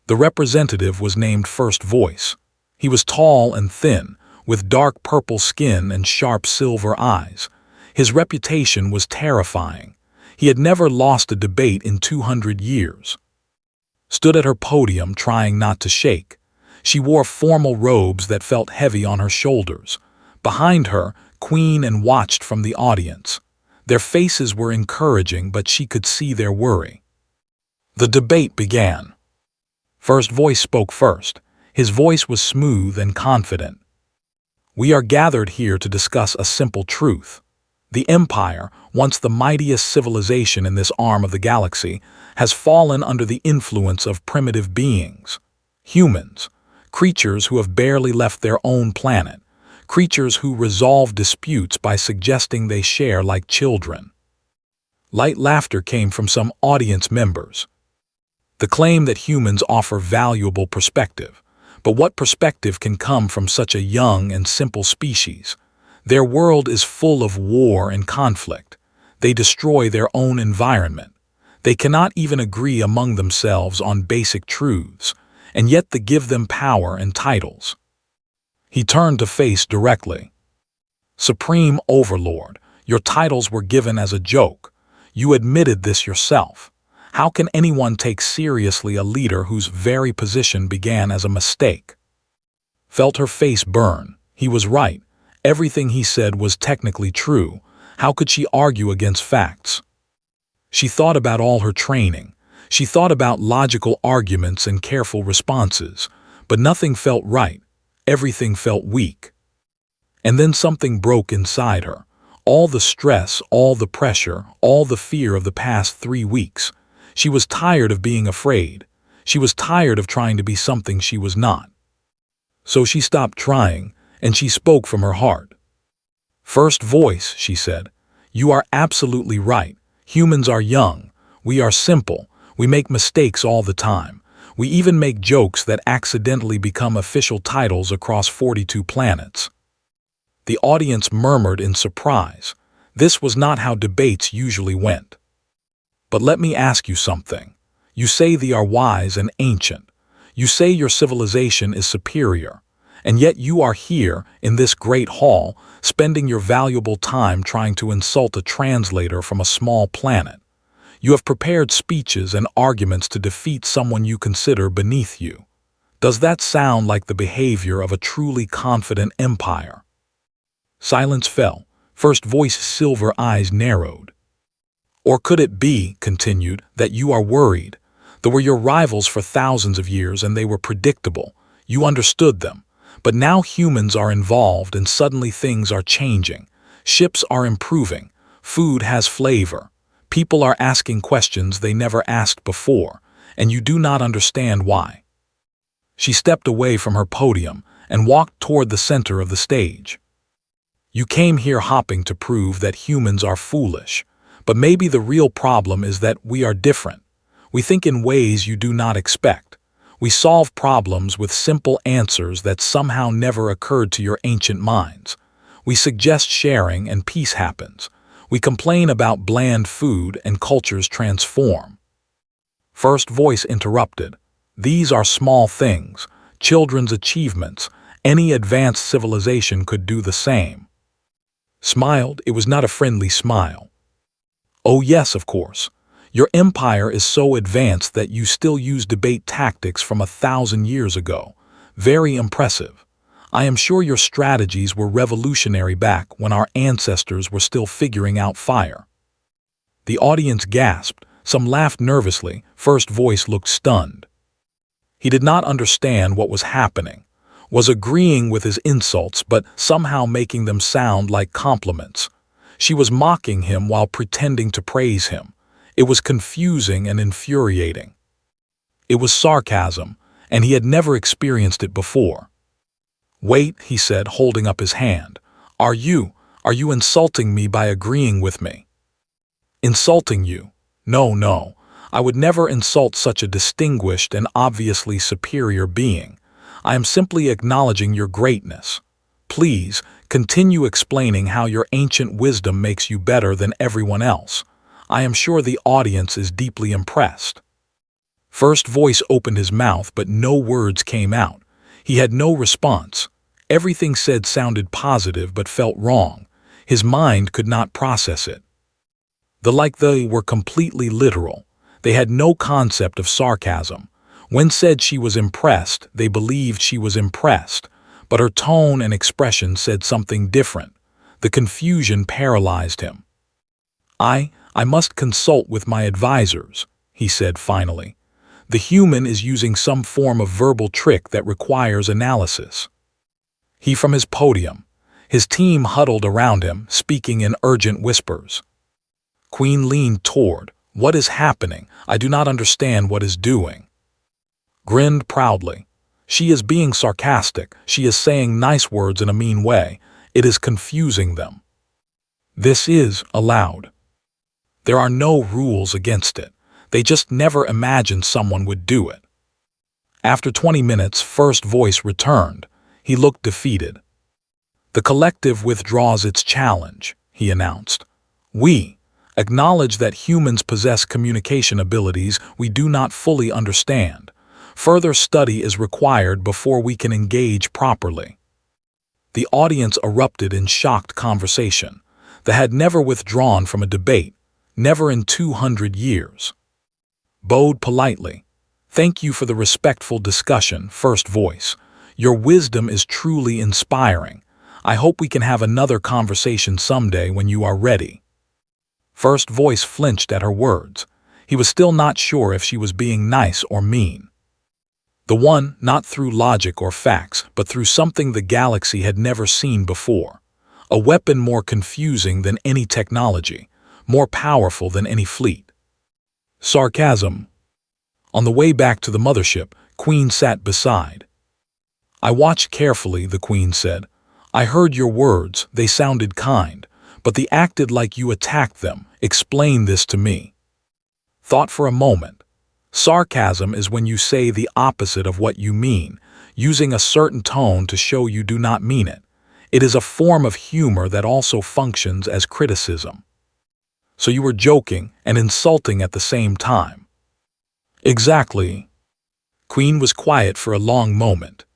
The representative was named First Voice. He was tall and thin, with dark purple skin and sharp silver eyes. His reputation was terrifying. He had never lost a debate in 200 years. Stood at her podium trying not to shake. She wore formal robes that felt heavy on her shoulders. Behind her, Queen and watched from the audience. Their faces were encouraging, but she could see their worry. The debate began. First Voice spoke first. His voice was smooth and confident. We are gathered here to discuss a simple truth. The Empire, once the mightiest civilization in this arm of the galaxy, has fallen under the influence of primitive beings. Humans, creatures who have barely left their own planet, creatures who resolve disputes by suggesting they share like children. Light laughter came from some audience members. The claim that humans offer valuable perspective. But what perspective can come from such a young and simple species? Their world is full of war and conflict. They destroy their own environment. They cannot even agree among themselves on basic truths, and yet they give them power and titles. He turned to face directly. Supreme Overlord, your titles were given as a joke. You admitted this yourself. How can anyone take seriously a leader whose very position began as a mistake? Felt her face burn. He was right. Everything he said was technically true. How could she argue against facts? She thought about all her training. She thought about logical arguments and careful responses, but nothing felt right. Everything felt weak. And then something broke inside her. All the stress, all the pressure, all the fear of the past 3 weeks. She was tired of being afraid. She was tired of trying to be something she was not. So she stopped trying, and she spoke from her heart. "First voice," she said, "you are absolutely right. Humans are young. We are simple. We make mistakes all the time. We even make jokes that accidentally become official titles across 42 planets." The audience murmured in surprise. This was not how debates usually went. "But let me ask you something. You say they are wise and ancient. You say your civilization is superior. And yet you are here, in this great hall, spending your valuable time trying to insult a translator from a small planet. You have prepared speeches and arguments to defeat someone you consider beneath you. Does that sound like the behavior of a truly confident empire?" Silence fell. First Voice's silver eyes narrowed. "Or could it be," continued, "that you are worried? They were your rivals for thousands of years and they were predictable. You understood them. But now humans are involved and suddenly things are changing. Ships are improving. Food has flavor. People are asking questions they never asked before, and you do not understand why." She stepped away from her podium and walked toward the center of the stage. "You came here hopping to prove that humans are foolish. But maybe the real problem is that we are different. We think in ways you do not expect. We solve problems with simple answers that somehow never occurred to your ancient minds. We suggest sharing and peace happens. We complain about bland food and cultures transform." First Voice interrupted. "These are small things, children's achievements. Any advanced civilization could do the same." Smiled, it was not a friendly smile. "Oh yes, of course. Your empire is so advanced that you still use debate tactics from 1,000 years ago. Very impressive. I am sure your strategies were revolutionary back when our ancestors were still figuring out fire." The audience gasped. Some laughed nervously. First Voice looked stunned. He did not understand what was happening, was agreeing with his insults but somehow making them sound like compliments. She was mocking him while pretending to praise him. It was confusing and infuriating. It was sarcasm, and he had never experienced it before. "Wait," he said, holding up his hand. Are you insulting me by agreeing with me?" "Insulting you? No, no. I would never insult such a distinguished and obviously superior being. I am simply acknowledging your greatness. Please, continue explaining how your ancient wisdom makes you better than everyone else. I am sure the audience is deeply impressed." First Voice opened his mouth, but no words came out. He had no response. Everything said sounded positive but felt wrong. His mind could not process it. They were completely literal. They had no concept of sarcasm. When said she was impressed, they believed she was impressed, but her tone and expression said something different. The confusion paralyzed him. I must consult with my advisors," he said finally. "The human is using some form of verbal trick that requires analysis." He from his podium. His team huddled around him, speaking in urgent whispers. Queen leaned toward. "What is happening? I do not understand what is doing." Grinned proudly. "She is being sarcastic. She is saying nice words in a mean way. It is confusing them." "This is allowed. There are no rules against it. They just never imagined someone would do it." After 20 minutes, First Voice returned. He looked defeated. "The collective withdraws its challenge," he announced. "We acknowledge that humans possess communication abilities we do not fully understand. Further study is required before we can engage properly." The audience erupted in shocked conversation. They had never withdrawn from a debate, never in 200 years. Bowed politely. "Thank you for the respectful discussion, First Voice. Your wisdom is truly inspiring. I hope we can have another conversation someday when you are ready." First Voice flinched at her words. He was still not sure if she was being nice or mean. The one, not through logic or facts, but through something the galaxy had never seen before. A weapon more confusing than any technology, more powerful than any fleet. Sarcasm. On the way back to the mothership, Queen sat beside. I watched carefully, the Queen said. I heard your words, they sounded kind, but they acted like you attacked them. Explain this to me. Thought for a moment. Sarcasm is when you say the opposite of what you mean, using a certain tone to show you do not mean it. It is a form of humor that also functions as criticism. So you were joking and insulting at the same time. Exactly. Queen was quiet for a long moment.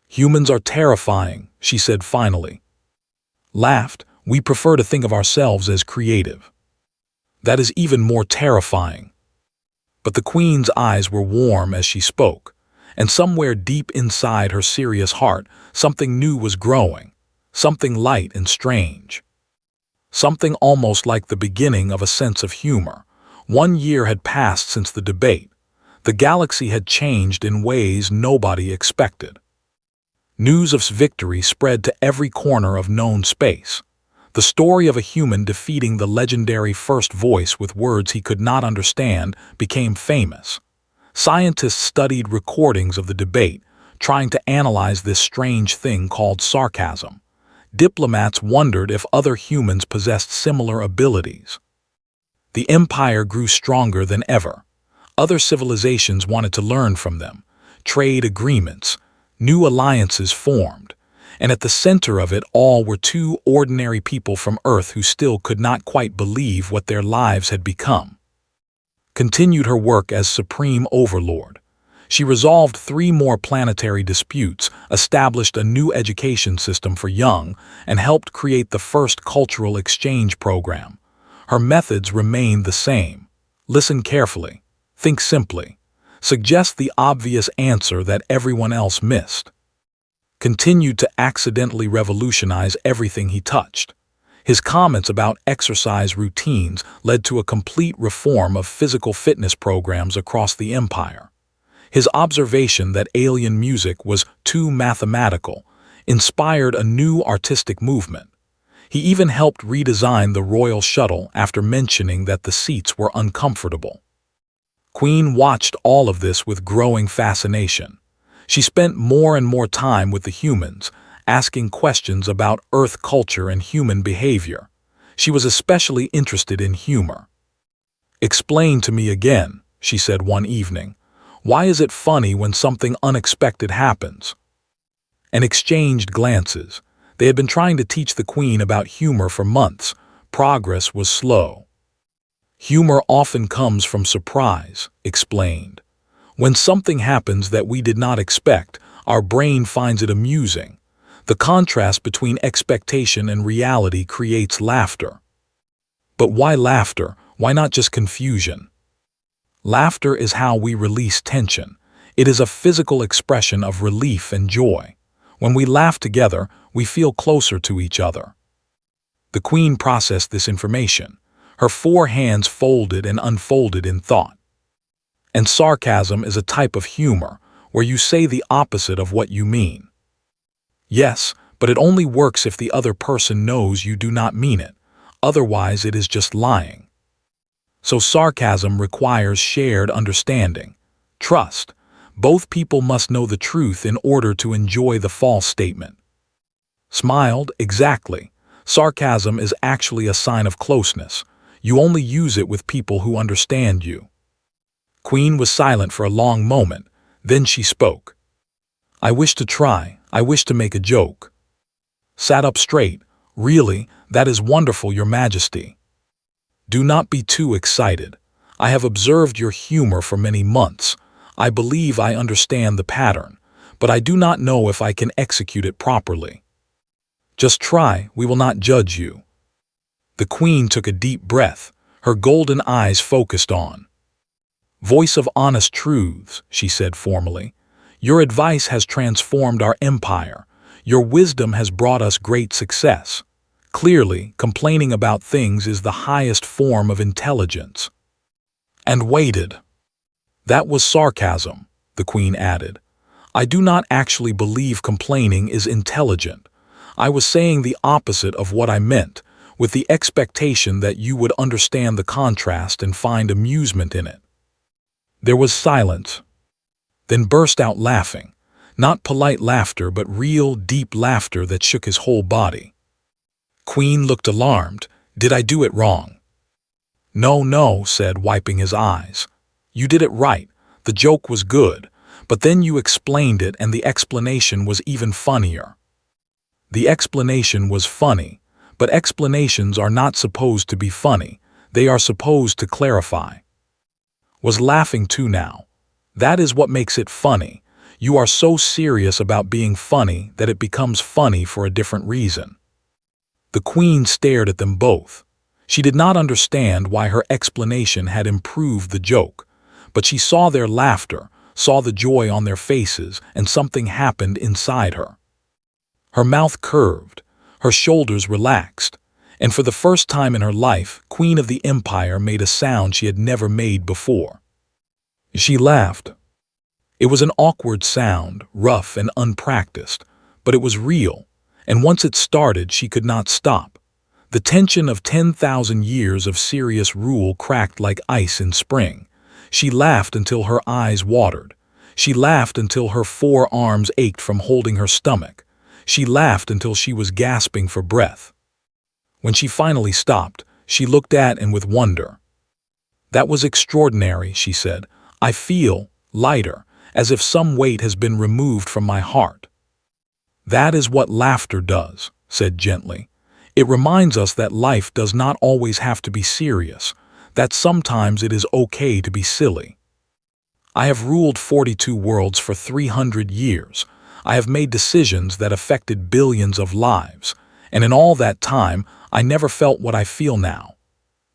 Humans are terrifying, she said finally. Laughed, we prefer to think of ourselves as creative. That is even more terrifying. But the Queen's eyes were warm as she spoke, and somewhere deep inside her serious heart, something new was growing, something light and strange. Something almost like the beginning of a sense of humor. 1 year had passed since the debate. The galaxy had changed in ways nobody expected. News of victory spread to every corner of known space. The story of a human defeating the legendary First Voice with words he could not understand became famous. Scientists studied recordings of the debate, trying to analyze this strange thing called sarcasm. Diplomats wondered if other humans possessed similar abilities. The empire grew stronger than ever. Other civilizations wanted to learn from them. Trade agreements, new alliances formed. And at the center of it all were two ordinary people from Earth who still could not quite believe what their lives had become. Continued her work as Supreme Overlord. She resolved 3 more planetary disputes, established a new education system for young, and helped create the first cultural exchange program. Her methods remained the same. Listen carefully. Think simply. Suggest the obvious answer that everyone else missed. Continued to accidentally revolutionize everything he touched. His comments about exercise routines led to a complete reform of physical fitness programs across the empire. His observation that alien music was too mathematical inspired a new artistic movement. He even helped redesign the royal shuttle after mentioning that the seats were uncomfortable. Queen watched all of this with growing fascination. She spent more and more time with the humans, asking questions about Earth culture and human behavior. She was especially interested in humor. Explain to me again, she said one evening. Why is it funny when something unexpected happens? And exchanged glances. They had been trying to teach the Queen about humor for months. Progress was slow. Humor often comes from surprise, explained. When something happens that we did not expect, our brain finds it amusing. The contrast between expectation and reality creates laughter. But why laughter? Why not just confusion? Laughter is how we release tension. It is a physical expression of relief and joy. When we laugh together, we feel closer to each other. The Queen processed this information. Her 4 hands folded and unfolded in thought. And sarcasm is a type of humor, where you say the opposite of what you mean. Yes, but it only works if the other person knows you do not mean it. Otherwise, it is just lying. So sarcasm requires shared understanding. Trust. Both people must know the truth in order to enjoy the false statement. Smiled, exactly. Sarcasm is actually a sign of closeness. You only use it with people who understand you. Queen was silent for a long moment, then she spoke. I wish to try, I wish to make a joke. Sat up straight. Really, that is wonderful, Your Majesty. Do not be too excited. I have observed your humor for many months. I believe I understand the pattern, but I do not know if I can execute it properly. Just try, we will not judge you. The Queen took a deep breath, her golden eyes focused on. Voice of honest truths, she said formally. Your advice has transformed our empire. Your wisdom has brought us great success. Clearly, complaining about things is the highest form of intelligence. And waited. That was sarcasm, the Queen added. I do not actually believe complaining is intelligent. I was saying the opposite of what I meant, with the expectation that you would understand the contrast and find amusement in it. There was silence, then burst out laughing, not polite laughter but real, deep laughter that shook his whole body. Queen looked alarmed. Did I do it wrong? No, no, said, wiping his eyes. You did it right. The joke was good, but then you explained it and the explanation was even funnier. The explanation was funny, but explanations are not supposed to be funny. They are supposed to clarify. Was laughing too now. That is what makes it funny. You are so serious about being funny that it becomes funny for a different reason. The Queen stared at them both. She did not understand why her explanation had improved the joke, but she saw their laughter, saw the joy on their faces, and something happened inside her. Her mouth curved, her shoulders relaxed, and for the first time in her life, Queen of the Empire made a sound she had never made before. She laughed. It was an awkward sound, rough and unpracticed, but it was real, and once it started, she could not stop. The tension of 10,000 years of serious rule cracked like ice in spring. She laughed until her eyes watered. She laughed until her forearms ached from holding her stomach. She laughed until she was gasping for breath. When she finally stopped, she looked at him with wonder. That was extraordinary, she said. I feel lighter, as if some weight has been removed from my heart. That is what laughter does, said gently. It reminds us that life does not always have to be serious, that sometimes it is okay to be silly. I have ruled 42 worlds for 300 years. I have made decisions that affected billions of lives, and in all that time, I never felt what I feel now.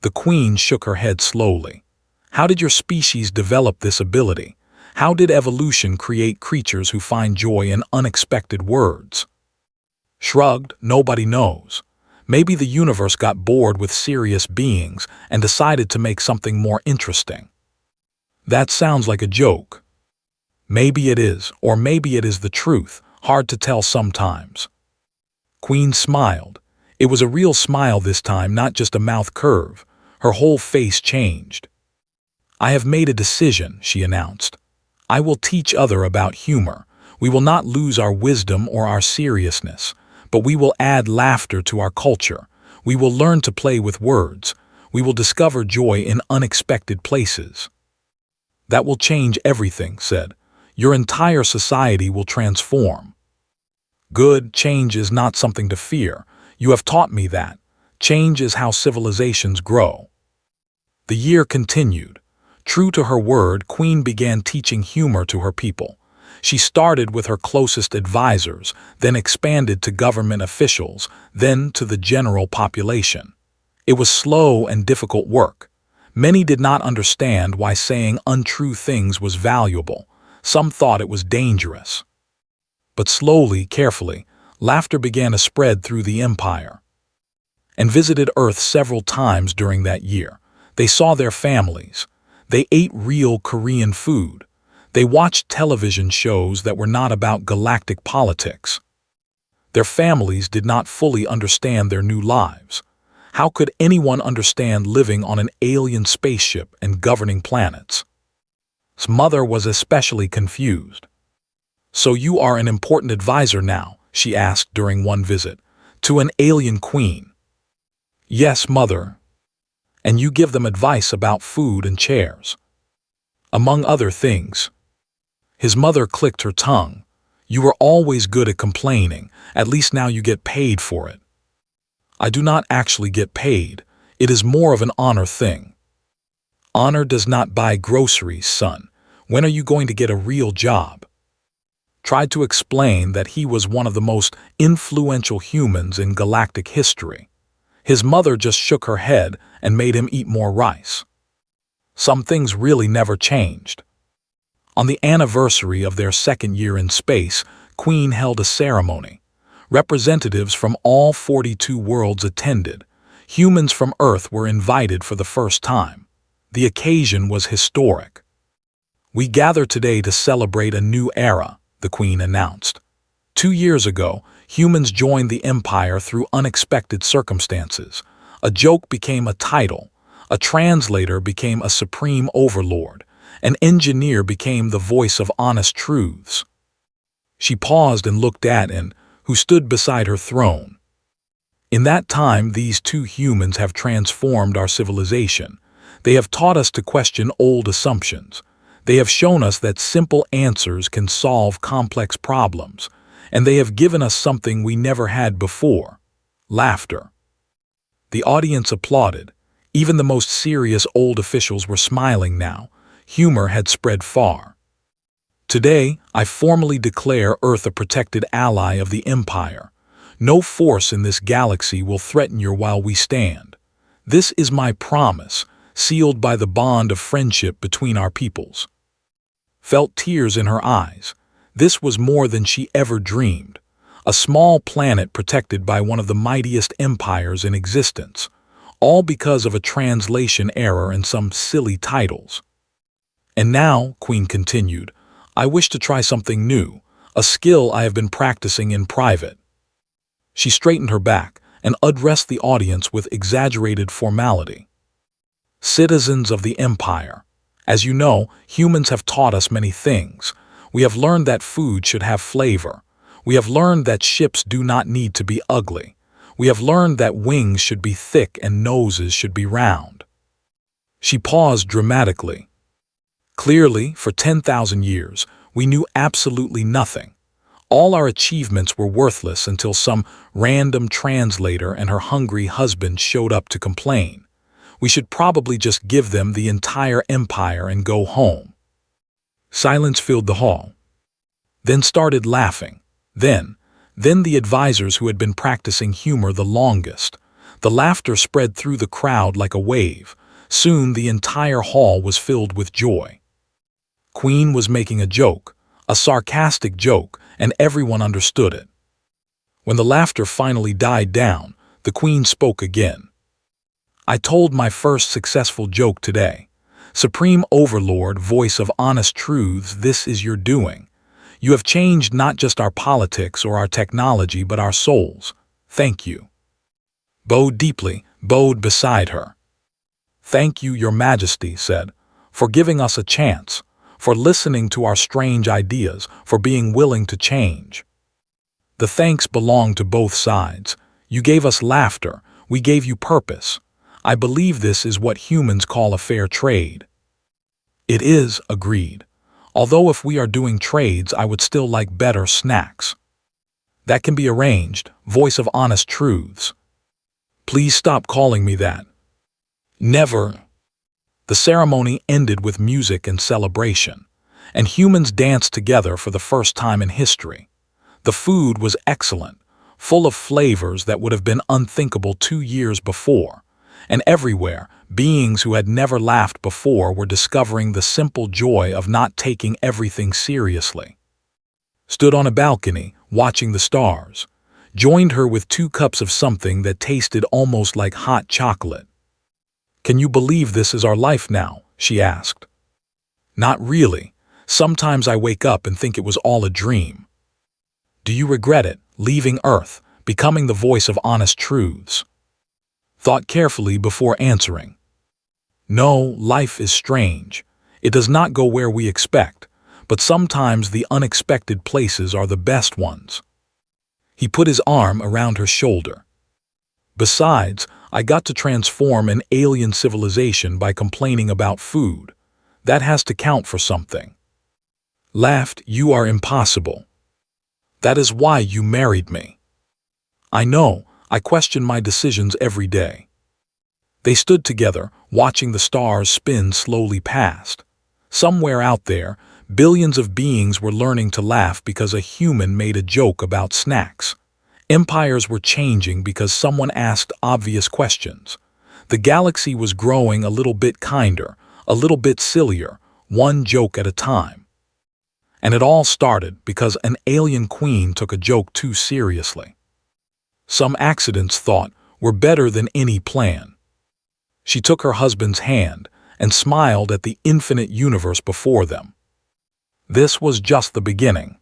The Queen shook her head slowly. How did your species develop this ability? How did evolution create creatures who find joy in unexpected words? Shrugged, nobody knows. Maybe the universe got bored with serious beings and decided to make something more interesting. That sounds like a joke. Maybe it is, or maybe it is the truth, hard to tell sometimes. Queen smiled. It was a real smile this time, not just a mouth curve. Her whole face changed. I have made a decision, she announced. I will teach others about humor. We will not lose our wisdom or our seriousness, but we will add laughter to our culture. We will learn to play with words. We will discover joy in unexpected places. That will change everything, said. Your entire society will transform. Good change is not something to fear. You have taught me that. Change is how civilizations grow. The year continued. True to her word, Queen began teaching humor to her people. She started with her closest advisors, then expanded to government officials, then to the general population. It was slow and difficult work. Many did not understand why saying untrue things was valuable. Some thought it was dangerous. But slowly, carefully, laughter began to spread through the empire. And visited Earth several times during that year. They saw their families. They ate real Korean food. They watched television shows that were not about galactic politics. Their families did not fully understand their new lives. How could anyone understand living on an alien spaceship and governing planets? His mother was especially confused. So you are an important advisor now, she asked during one visit, to an alien queen. Yes, mother. And you give them advice about food and chairs. Among other things. His mother clicked her tongue. You were always good at complaining. At least now you get paid for it. I do not actually get paid. It is more of an honor thing. Honor does not buy groceries, son. When are you going to get a real job? Tried to explain that he was one of the most influential humans in galactic history. His mother just shook her head and made him eat more rice. Some things really never changed. On the anniversary of their second year in space, Queen held a ceremony. Representatives from all 42 worlds attended. Humans from Earth were invited for the first time. The occasion was historic. "We gather today to celebrate a new era," the Queen announced. 2 years ago, humans joined the Empire through unexpected circumstances. A joke became a title. A translator became a supreme overlord. An engineer became the voice of honest truths. She paused and looked at An, who stood beside her throne. "In that time, these two humans have transformed our civilization. They have taught us to question old assumptions. They have shown us that simple answers can solve complex problems. And they have given us something we never had before: laughter." The audience applauded. Even the most serious old officials were smiling now. Humor had spread far. "Today, I formally declare Earth a protected ally of the Empire. No force in this galaxy will threaten you while we stand. This is my promise, sealed by the bond of friendship between our peoples." Felt tears in her eyes. This was more than she ever dreamed. A small planet protected by one of the mightiest empires in existence, all because of a translation error and some silly titles. "And now," Queen continued, "I wish to try something new, a skill I have been practicing in private." She straightened her back and addressed the audience with exaggerated formality. "Citizens of the Empire, as you know, humans have taught us many things. We have learned that food should have flavor. We have learned that ships do not need to be ugly. We have learned that wings should be thick and noses should be round." She paused dramatically. "Clearly, for 10,000 years, we knew absolutely nothing. All our achievements were worthless until some random translator and her hungry husband showed up to complain. We should probably just give them the entire empire and go home." Silence filled the hall. Then started laughing. Then the advisors who had been practicing humor the longest. The laughter spread through the crowd like a wave. Soon the entire hall was filled with joy. Queen was making a joke, a sarcastic joke, and everyone understood it. When the laughter finally died down, the Queen spoke again. "I told my first successful joke today. Supreme Overlord, voice of honest truths, this is your doing. You have changed not just our politics or our technology, but our souls. Thank you." Bowed deeply, bowed beside her. "Thank you, Your Majesty," said, "for giving us a chance, for listening to our strange ideas, for being willing to change." The thanks belonged to both sides. You gave us laughter, we gave you purpose. I believe this is what humans call a fair trade. "It is," agreed. "Although if we are doing trades, I would still like better snacks." "That can be arranged, voice of honest truths." "Please stop calling me that." "Never." The ceremony ended with music and celebration, and humans danced together for the first time in history. The food was excellent, full of flavors that would have been unthinkable 2 years before, and everywhere, beings who had never laughed before were discovering the simple joy of not taking everything seriously. Stood on a balcony, watching the stars. Joined her with 2 cups of something that tasted almost like hot chocolate. "Can you believe this is our life now?" she asked. "Not really. Sometimes I wake up and think it was all a dream." "Do you regret it, leaving Earth, becoming the voice of honest truths?" Thought carefully before answering. "No, life is strange. It does not go where we expect, but sometimes the unexpected places are the best ones." He put his arm around her shoulder. "Besides, I got to transform an alien civilization by complaining about food. That has to count for something." Laughed. "You are impossible. That is why you married me." "I know, I question my decisions every day." They stood together, watching the stars spin slowly past. Somewhere out there, billions of beings were learning to laugh because a human made a joke about snacks. Empires were changing because someone asked obvious questions. The galaxy was growing a little bit kinder, a little bit sillier, one joke at a time. And it all started because an alien queen took a joke too seriously. some accidents thought were better than any plan. She took her husband's hand and smiled at the infinite universe before them. This was just the beginning.